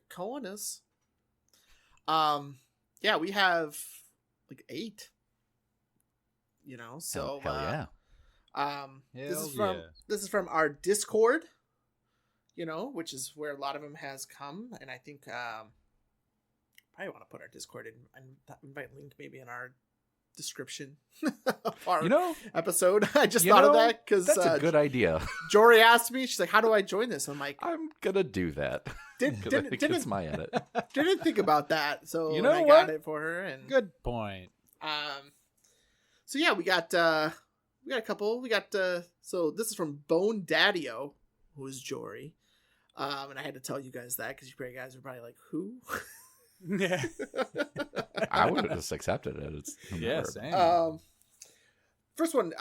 corners. Yeah, we have like 8. You know, so hell yeah. This is from our Discord. You know, which is where a lot of them has come, and I think probably want to put our Discord and invite link maybe in our description of our episode. I just thought of that because that's a good idea. Jory asked me, she's like, how do I join this? I'm like, I'm gonna do that. It's my edit. Didn't think about that, so you know I what? got it for her. And Good point. So yeah, we got a couple. We got so this is from Bone Daddio, who is Jory. And I had to tell you guys that because you guys are probably like, who? Yeah. I would have just accepted it. It's same. First one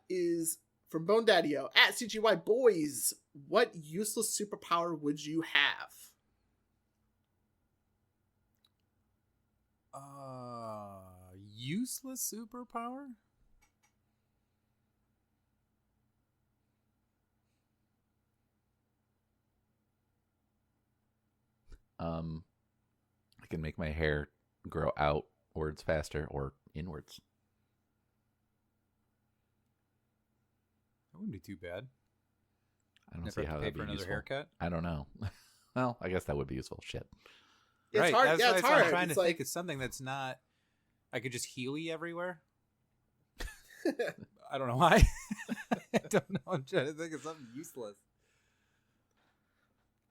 is from Bone Daddio at CGY Boys. What useless superpower would you have? Useless superpower? I can make my hair grow outwards faster or inwards. That wouldn't be too bad. I don't Never see have how to pay that'd for be another useful. haircut. I don't know. Well, I guess that would be useful. Shit. It's right. hard. That's Yeah, why it's I'm hard. trying It's to like, think of something that's not. I could just Healy everywhere. I don't know why. I don't know. I'm trying to think of something useless.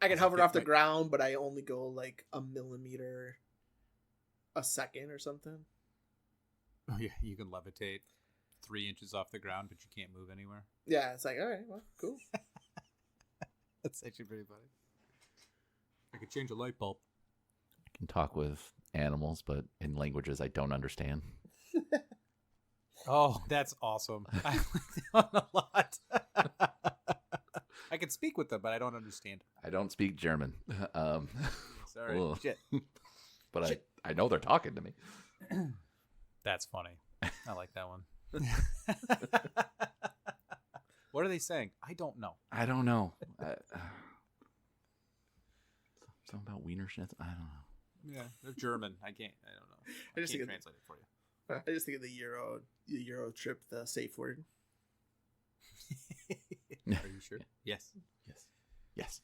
I can hover off the ground, but I only go like a millimeter a second or something. Oh yeah, you can levitate 3 inches off the ground, but you can't move anywhere. Yeah, it's like, all right, well, cool. That's actually pretty funny. I could change a light bulb. I can talk with animals, but in languages I don't understand. Oh, that's awesome. I like that one a lot. I can speak with them, but I don't understand. I don't speak German. Sorry. Ugh. Shit. But Shit. I know they're talking to me. That's funny. I like that one. What are they saying? I don't know. I don't know. Something about Wiener Schnitzel? I don't know. Yeah, they're German. I don't know. I just can't think translate it for you. I just think of the Euro trip, the safe word. Are you sure? Yes. Yes.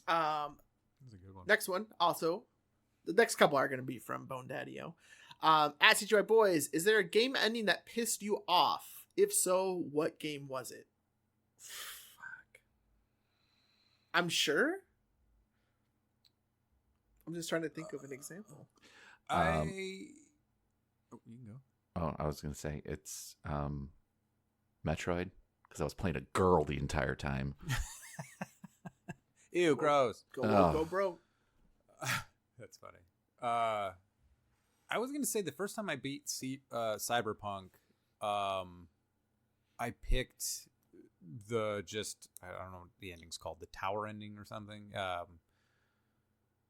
That's a good one. Next one, also, the next couple are going to be from Bone Daddio. At CGI Boys, is there a game ending that pissed you off? If so, what game was it? Fuck. I'm sure. I'm just trying to think of an example. Oh, you can go. Oh, I was going to say it's Metroid, because I was playing a girl the entire time. Ew, gross. Go, bro. That's funny. I was gonna say the first time I beat Cyberpunk, I picked I don't know what the ending's called, the tower ending or something.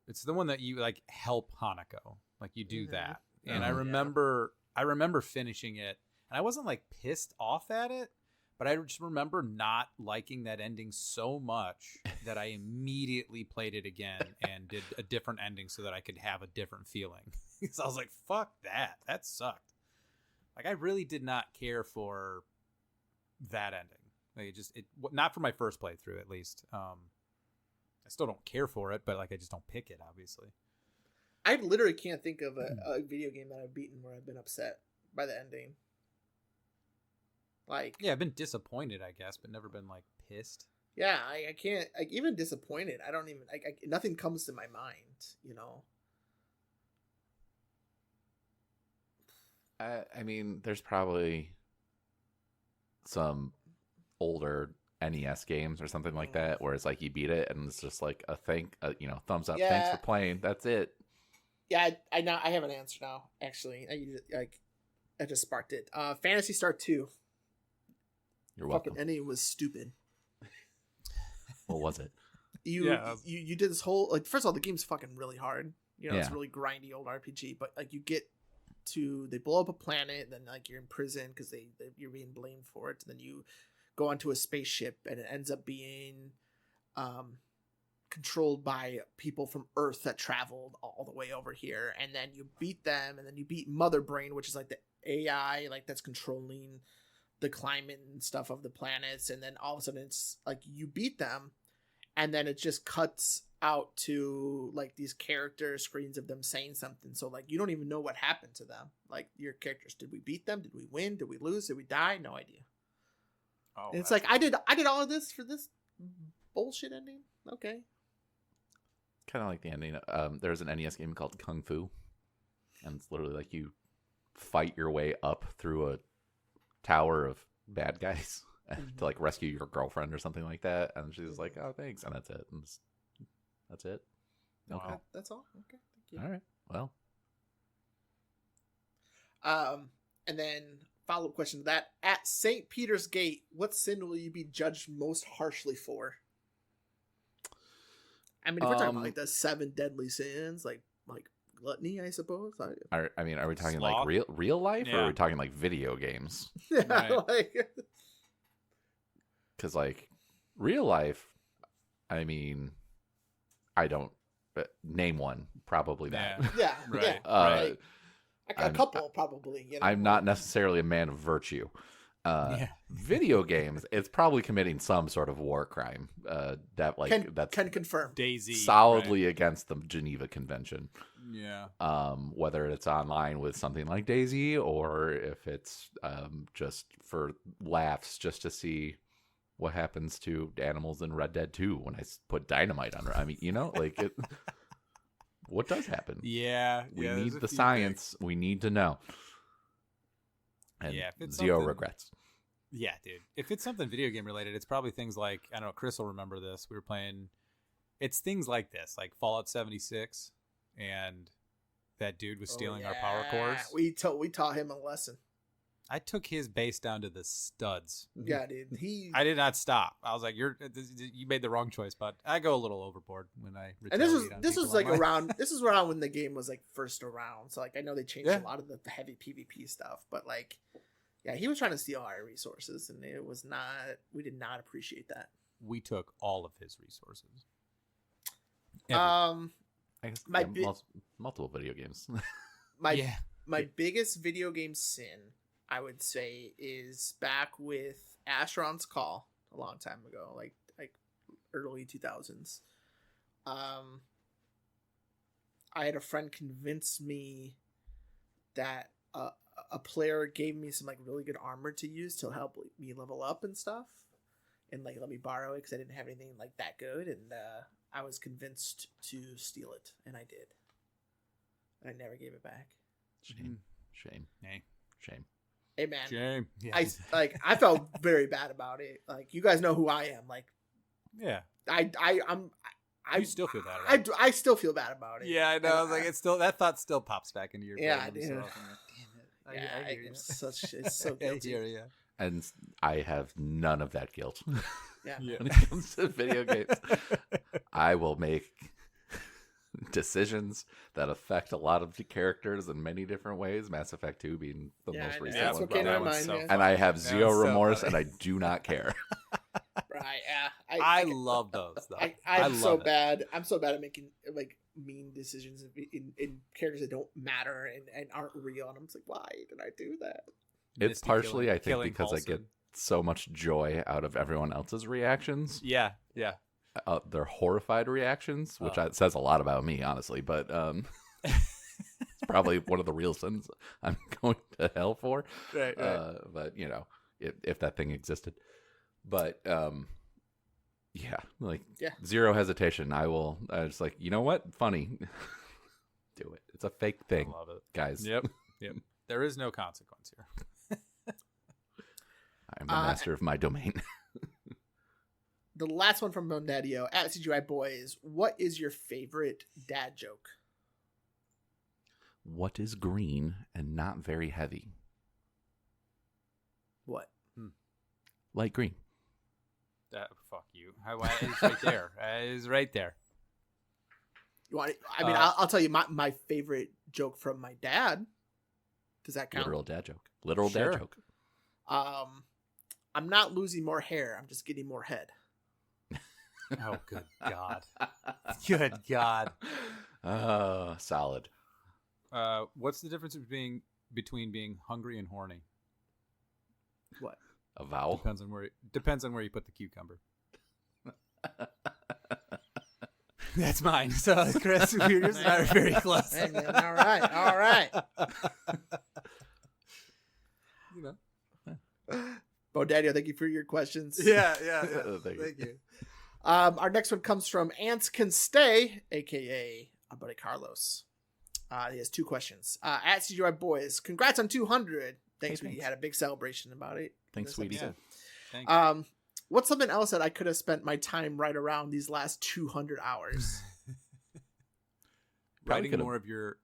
It's the one that you like help Hanako, like you do that. And I remember finishing it, and I wasn't like pissed off at it, but I just remember not liking that ending so much that I immediately played it again and did a different ending so that I could have a different feeling. So I was like, fuck that. That sucked. Like, I really did not care for that ending. Like, it not for my first playthrough, at least. I still don't care for it, but like, I just don't pick it, obviously. I literally can't think of a video game that I've beaten where I've been upset by the ending. Like, yeah, I've been disappointed, I guess, but never been like pissed. Yeah, I can't. Like, even disappointed, I don't even. Nothing comes to my mind. You know. I mean, there's probably some older NES games or something like that, where it's like you beat it and it's just like a thumbs up, Yeah. thanks for playing, that's it. Yeah, I know. I have an answer now. Actually, I just sparked it. Phantasy Star 2. You're welcome. Fucking ending was stupid. What was it? You did this whole, like, first of all, the game's fucking really hard. You know, it's Yeah. a really grindy old RPG, but like they blow up a planet, and then like you're in prison because you're being blamed for it, and then you go onto a spaceship, and it ends up being controlled by people from Earth that traveled all the way over here, and then you beat them, and then you beat Mother Brain, which is like the AI like that's controlling the climate and stuff of the planets, and then all of a sudden it's like you beat them, and then it just cuts out to like these character screens of them saying something, so like you don't even know what happened to them, like your characters. Did we beat them? Did we win? Did we lose? Did we die? No idea. And it's like I did all of this for this bullshit ending. Okay. Kind of like the ending. There's an NES game called Kung Fu, and it's literally like you fight your way up through a tower of bad guys to like rescue your girlfriend or something like that, and she's like, "Oh, thanks," and that's it. And that's it. Okay, that's all. Okay, thank you. All right. Well, and then follow-up question to that: at St. Peter's Gate, what sin will you be judged most harshly for? I mean, if we're talking about like the 7 deadly sins, like gluttony, I suppose. are we talking Sloth? like real life, or Yeah. are we talking like video games? Yeah, Right. Because like real life, I mean, I don't name one. Probably not. Yeah. yeah, Right. yeah. Right. A couple probably. You know? I'm not necessarily a man of virtue. Video games, it's probably committing some sort of war crime. That's can confirm. Daisy solidly against the Geneva Convention. Right? Yeah. Whether it's online with something like Daisy, or if it's just for laughs, just to see what happens to animals in Red Dead 2 when I put dynamite on her. I mean, like it. What does happen? Yeah. We yeah, need there's a the few science. We need to know. And Yeah, if it's zero something- regrets. Yeah, dude. If it's something video game related, it's probably things like, I don't know, Chris will remember this. We were playing, it's things like this, like Fallout 76, and that dude was stealing our power cores. We taught him a lesson. I took his base down to the studs. Yeah, dude. I did not stop. I was like, you made the wrong choice, bud. I go a little overboard when I And this retaliate on was people like online. around this is around when the game was like first around. So like I know they changed a lot of the heavy PvP stuff, but like yeah, he was trying to steal our resources, and it was not. We did not appreciate that. We took all of his resources. I guess My multiple video games. My biggest video game sin, I would say, is back with Asheron's Call a long time ago, like early 2000s. I had a friend convince me that a player gave me some like really good armor to use to help me level up and stuff, and like let me borrow it because I didn't have anything like that good, and I was convinced to steal it, and I did. I never gave it back. Shame. Hey. Shame. Hey man, Shame. Yeah. I felt very bad about it. Like you guys know who I am. Like yeah. I You still feel bad about it. I still feel bad about it. Yeah, I know. I was like, it's still, that thought still pops back into your brain. Yeah, every dude. so often. Damn it. Yeah, I hear you. it's so I guilty. hear you. And I have none of that guilt Yeah. Yeah. when it comes to video games. I will make decisions that affect a lot of the characters in many different ways. Mass Effect 2 being the Yeah, most I know. recent That's one. what came to probably. my mind. Yeah. And I have That zero was so remorse, funny. and I do not care. Right. Yeah. I love those though. I'm love so it. bad. I'm so bad at making like mean decisions in characters that don't matter and aren't real. And I'm just like, why did I do that? It's Misty partially, I think, killing because I get Paulson. so much joy out of everyone else's reactions. Yeah, yeah. Their horrified reactions, which says a lot about me, honestly. But it's probably one of the real sins I'm going to hell for. Right. But if that thing existed. But zero hesitation. I was like, you know what? Funny. Do it. It's a fake thing, I love it. guys. Yep. There is no consequence here. I'm the master of my domain. the last one from Mondadio at CGI Boys. What is your favorite dad joke? What is green and not very heavy? What? Light green. Fuck you. It's right there. It's right there. You want? I mean, I'll tell you my favorite joke from my dad. Does that count? Literal dad joke. Literal Sure. dad joke. I'm not losing more hair. I'm just getting more head. Oh, good God. Good God. Solid. What's the difference between being hungry and horny? What? A vowel. Depends on where you put the cucumber. That's mine. So, Chris, yours and I are very close. Hey, man, all right. You know. Bo Daddy, thank you for your questions. Yeah. Thank you. Our next one comes from Ants Can Stay, aka our buddy Carlos. He has two questions. At CGI Boys, congrats on 200. Thanks, we had a big celebration about it. Thanks, sweetie. Yeah. Thank you. What's something else that I could have spent my time right around these last 200 hours? Writing more of your...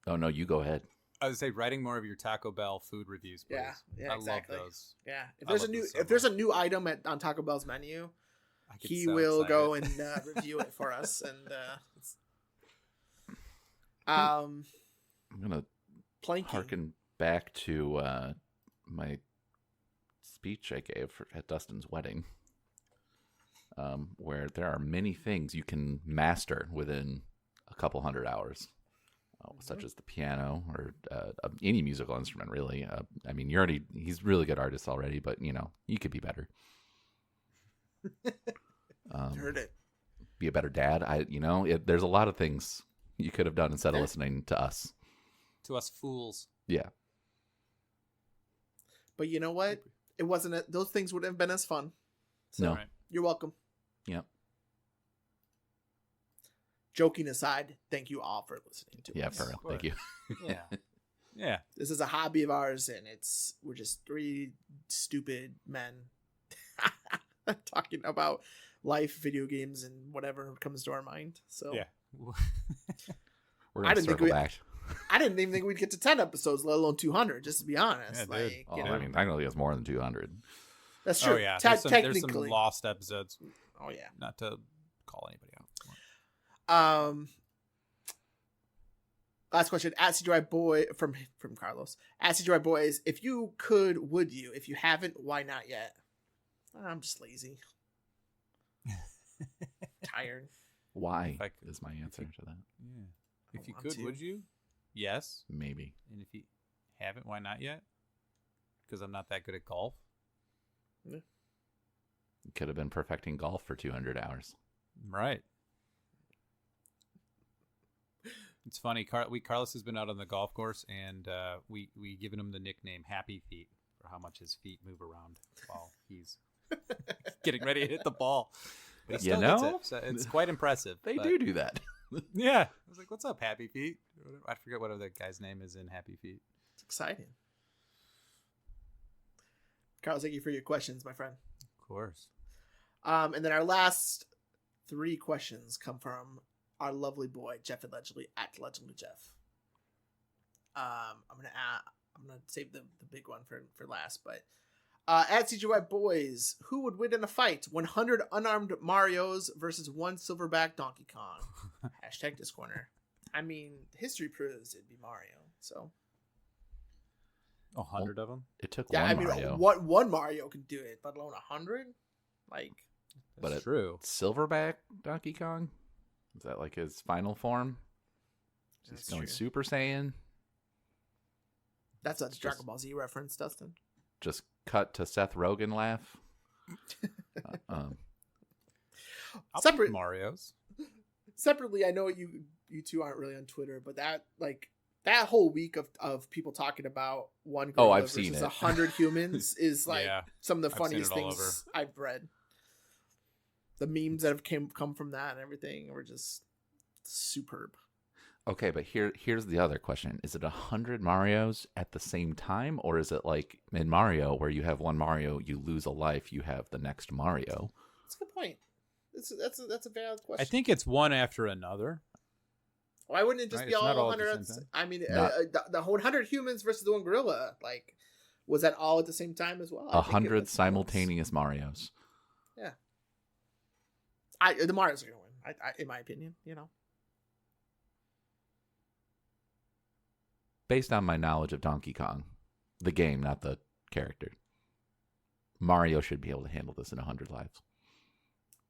Oh, no, you go ahead. I would say writing more of your Taco Bell food reviews, please. Yeah, exactly. I love those. Yeah, if there's a new item on Taco Bell's menu, he will go and review it for us. And I'm gonna planking. harken back to my speech I gave at Dustin's wedding, where there are many things you can master within a couple hundred hours. Such as the piano or any musical instrument, really. I mean, he's a really good artist already, but, you could be better. Heard it. Be a better dad. There's a lot of things you could have done instead of listening to us. To us fools. Yeah. But you know what? It wasn't. Those things wouldn't have been as fun. So No. You're welcome. Yep. Joking aside, thank you all for listening to us. Yeah, for real. Thank you. Yeah. This is a hobby of ours, and we're just three stupid men talking about life, video games, and whatever comes to our mind. So yeah. We're going to circle back. I didn't even think we'd get to 10 episodes, let alone 200, just to be honest. Yeah, dude. I mean, technically it's more than 200. That's true. Oh, yeah. Technically. There's some lost episodes. Oh, yeah. Not to call anybody out. Last question at CGI Boy from Carlos. At CGI Boys, if you could, would you? If you haven't, why not yet? I'm just lazy. Tired. Why is my answer to that? Yeah. If you could, would you? Yes. Maybe. And if you haven't, why not yet? Because I'm not that good at golf. Yeah. You could have been perfecting golf for 200 hours. Right. It's funny. Carlos has been out on the golf course, and we given him the nickname Happy Feet for how much his feet move around while he's getting ready to hit the ball. But he still hits it, so it's quite impressive. They do that. Yeah. I was like, what's up, Happy Feet? I forget what other guy's name is in Happy Feet. It's exciting. Carlos, thank you for your questions, my friend. Of course. And then our last 3 questions come from our lovely boy Jeff Allegedly at Allegedly Jeff. I'm gonna save the big one for last, but at CGY Boys, who would win in a fight? 100 unarmed Marios versus 1 silverback Donkey Kong. Hashtag discorner. I mean, history proves it'd be Mario. So 100 of them. It took yeah, one I mean, Mario. one Mario can do it, let alone 100. Like, But That's true. Silverback Donkey Kong? Is that like his final form? He's that's going true. Super Saiyan? That's a Dragon Ball Z reference, Dustin. Just cut to Seth Rogen laugh? I'll Separate pick Mario's. Separately, I know you two aren't really on Twitter, but that whole week of people talking about one gorilla I've versus seen it. 100 humans is like Yeah, some of the I've seen funniest it all things I've read. The memes that have come from that and everything were just superb. Okay, but here's the other question. Is it 100 Marios at the same time? Or is it like in Mario where you have one Mario, you lose a life, you have the next Mario? That's a good point. That's a valid question. I think it's one after another. Why wouldn't it just Right, be it's not all all at the 100? same time. I mean, No. the 100 humans versus the one gorilla. Like, was that all at the same time as well? I think it 100 was- simultaneous Marios. Yeah. The Marios are gonna win. In my opinion, you know. Based on my knowledge of Donkey Kong, the game, not the character, Mario should be able to handle this in 100 lives.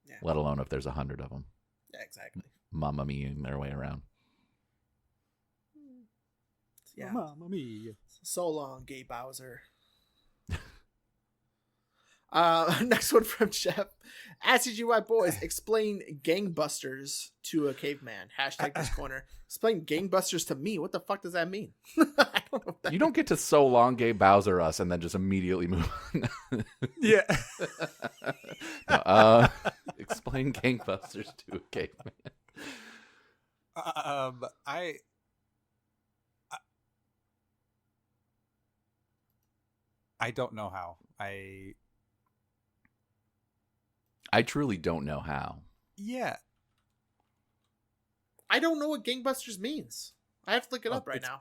Yeah. Let alone if there's 100 of them. Yeah, exactly. Mamma mia-ing their way around. Yeah. Mamma mia. So long, Gay Bowser. Next one from Jeff. AskCGY boys, explain gangbusters to a caveman. Hashtag discorner. Explain gangbusters to me. What the fuck does that mean? I don't know what that You don't get to so long gay Bowser us and then just immediately move on. Yeah. No, explain gangbusters to a caveman. I don't know how. I truly don't know how. Yeah. I don't know what gangbusters means. I have to look it up right now.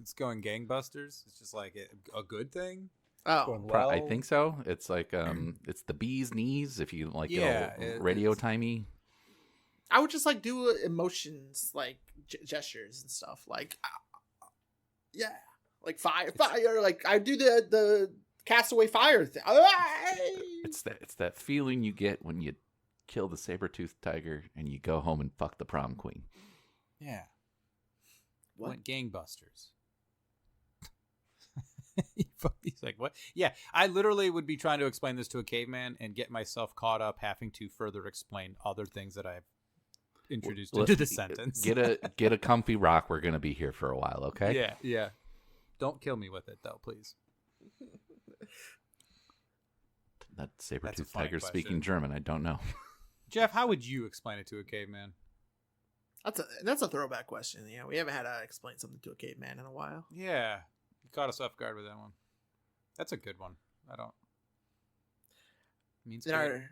It's going gangbusters. It's just like a good thing. Oh, Going I well. think so. It's like it's the bee's knees if you like Yeah, radio it's- timey. I would just like do emotions, like gestures and stuff. Like, yeah, like fire. Like I do the Castaway fire thing. It's that feeling you get when you kill the saber-toothed tiger and you go home and fuck the prom queen. Yeah. What? Went gangbusters. He's like, what? Yeah, I literally would be trying to explain this to a caveman and get myself caught up having to further explain other things that I've introduced into the sentence. Get a comfy rock. We're gonna be here for a while, okay? Yeah, yeah. Don't kill me with it, though, please. That saber-toothed funny tiger question. speaking German. I don't know. Jeff, how would you explain it to a caveman? That's a throwback question. Yeah, we haven't had to explain something to a caveman in a while. Yeah, you caught us off guard with that one. That's a good one. I don't. Means Then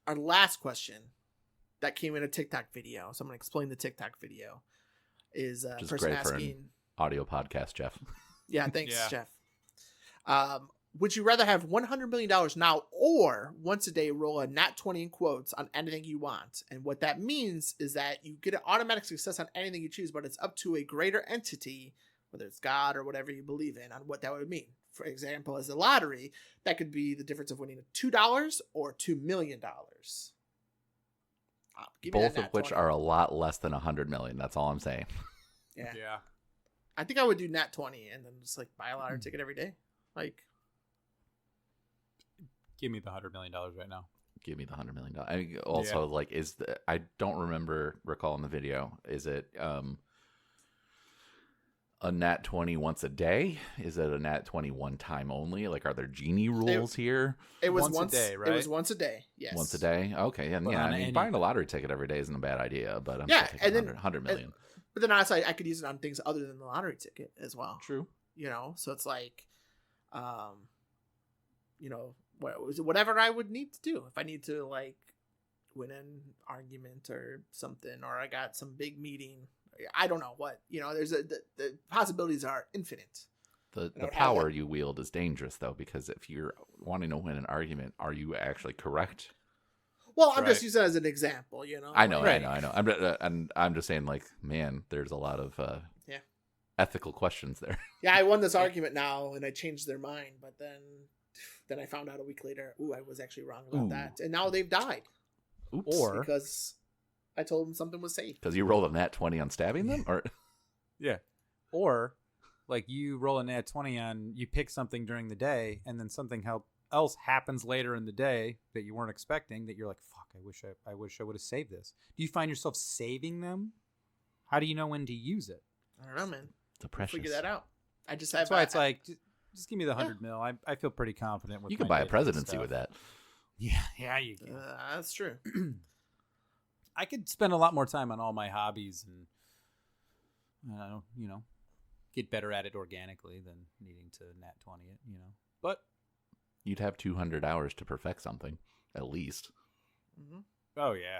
our last question that came in a TikTok video. So I'm gonna explain the TikTok video. Is Which is person great for an asking? audio podcast, Jeff. Yeah, thanks, Yeah. Jeff. Would you rather have $100 million now or once a day roll a nat 20 in quotes on anything you want? And what that means is that you get an automatic success on anything you choose, but it's up to a greater entity, whether it's God or whatever you believe in, on what that would mean. For example, as a lottery, that could be the difference of winning $2 or $2 million. Give me Both that of nat which 20. are a lot less than 100 million. That's all I'm saying. Yeah. Yeah. I think I would do nat 20 and then just like buy a lottery ticket every day. Like, Give me the $100 million right now. Give me the $100 million. I also like I don't recall in the video. Is it a nat 20 once a day? Is it a nat 20 one time only? Like, are there genie rules here? it was Once a day, right? It was once a day. Yes. Once a day? Okay. And But yeah, on I mean, any- buying a lottery ticket every day isn't a bad idea, but I'm Yeah, still thinking and then 100 million. But then honestly, I could use it on things other than the lottery ticket as well. True. You know, so it's like, you know, whatever I would need to do if I need to like win an argument or something, or I got some big meeting. I don't know what, you know. The possibilities are infinite. The don't have power that. you wield is dangerous though, because if you're wanting to win an argument, are you actually correct? Well, I'm just Right. using it as an example. You know. I know, Like, I know. I'm just saying, like, man, there's a lot of Yeah. ethical questions there. Yeah, I won this argument now, and I changed their mind, but then I found out a week later, I was actually wrong about Ooh. that, and now they've died. Oops. Or- because I told them something was safe. Because you rolled a nat 20 on stabbing them, or Yeah. Or, like, you roll a nat 20 on, you pick something during the day, and then something else happens later in the day that you weren't expecting, that you're like, fuck, I wish I would have saved this. Do you find yourself saving them? How do you know when to use it? I don't know, man. the precious. Figure that out. I just have. That's why it's like, just give me the 100 mil. I feel pretty confident with You could my buy a day-to-day presidency stuff. with that. Yeah, you can. That's true. I could spend a lot more time on all my hobbies and, get better at it organically than needing to nat 20 it, But You'd have 200 hours to perfect something. at least. Mm-hmm. Oh yeah,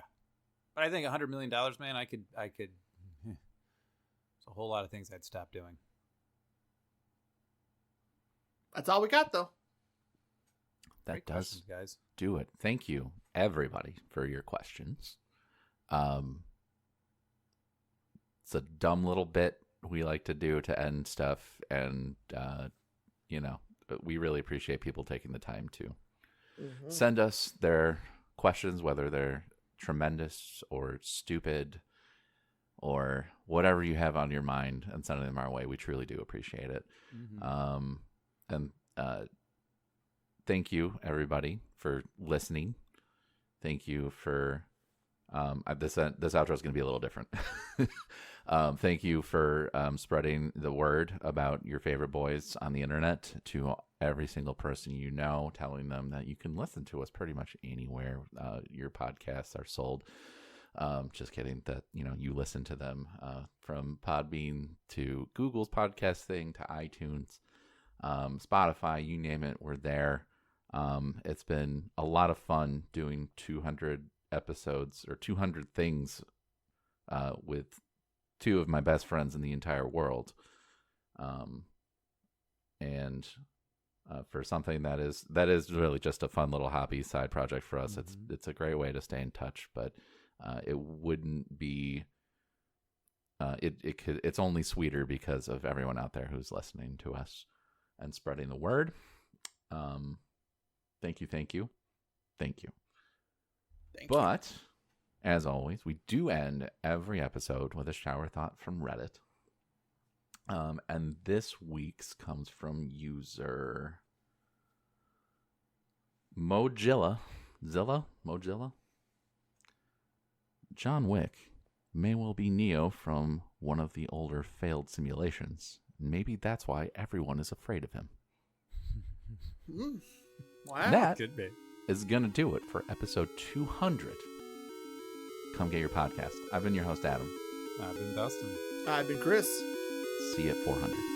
but I think $100 million, man, I could. There's a whole lot of things I'd stop doing. That's all we got, though. That Great does questions, guys. do it. Thank you, everybody, for your questions. It's a dumb little bit we like to do to end stuff, and we really appreciate people taking the time to send us their questions, whether they're tremendous or stupid or whatever you have on your mind, and sending them our way. We truly do appreciate it. And thank you, everybody, for listening. Thank you for this outro is going to be a little different. Thank you for spreading the word about your favorite boys on the internet to every single person you know, telling them that you can listen to us pretty much anywhere your podcasts are sold. Just kidding, that you listen to them from Podbean to Google's podcast thing to iTunes, Spotify, you name it, we're there. It's been a lot of fun doing 200 episodes or 200 things with two of my best friends in the entire world, and for something that is really just a fun little hobby side project for us. It's a great way to stay in touch, but it wouldn't be it's only sweeter because of everyone out there who's listening to us and spreading the word. Thank you. But as always, we do end every episode with a shower thought from Reddit. And this week's comes from user Mojilla. John Wick may well be Neo from one of the older failed simulations. Maybe that's why everyone is afraid of him. Wow. That Could be. is going to do it for episode 200. Come get your podcast. I've been your host, Adam. I've been Dustin. I've been Chris. See you at 400.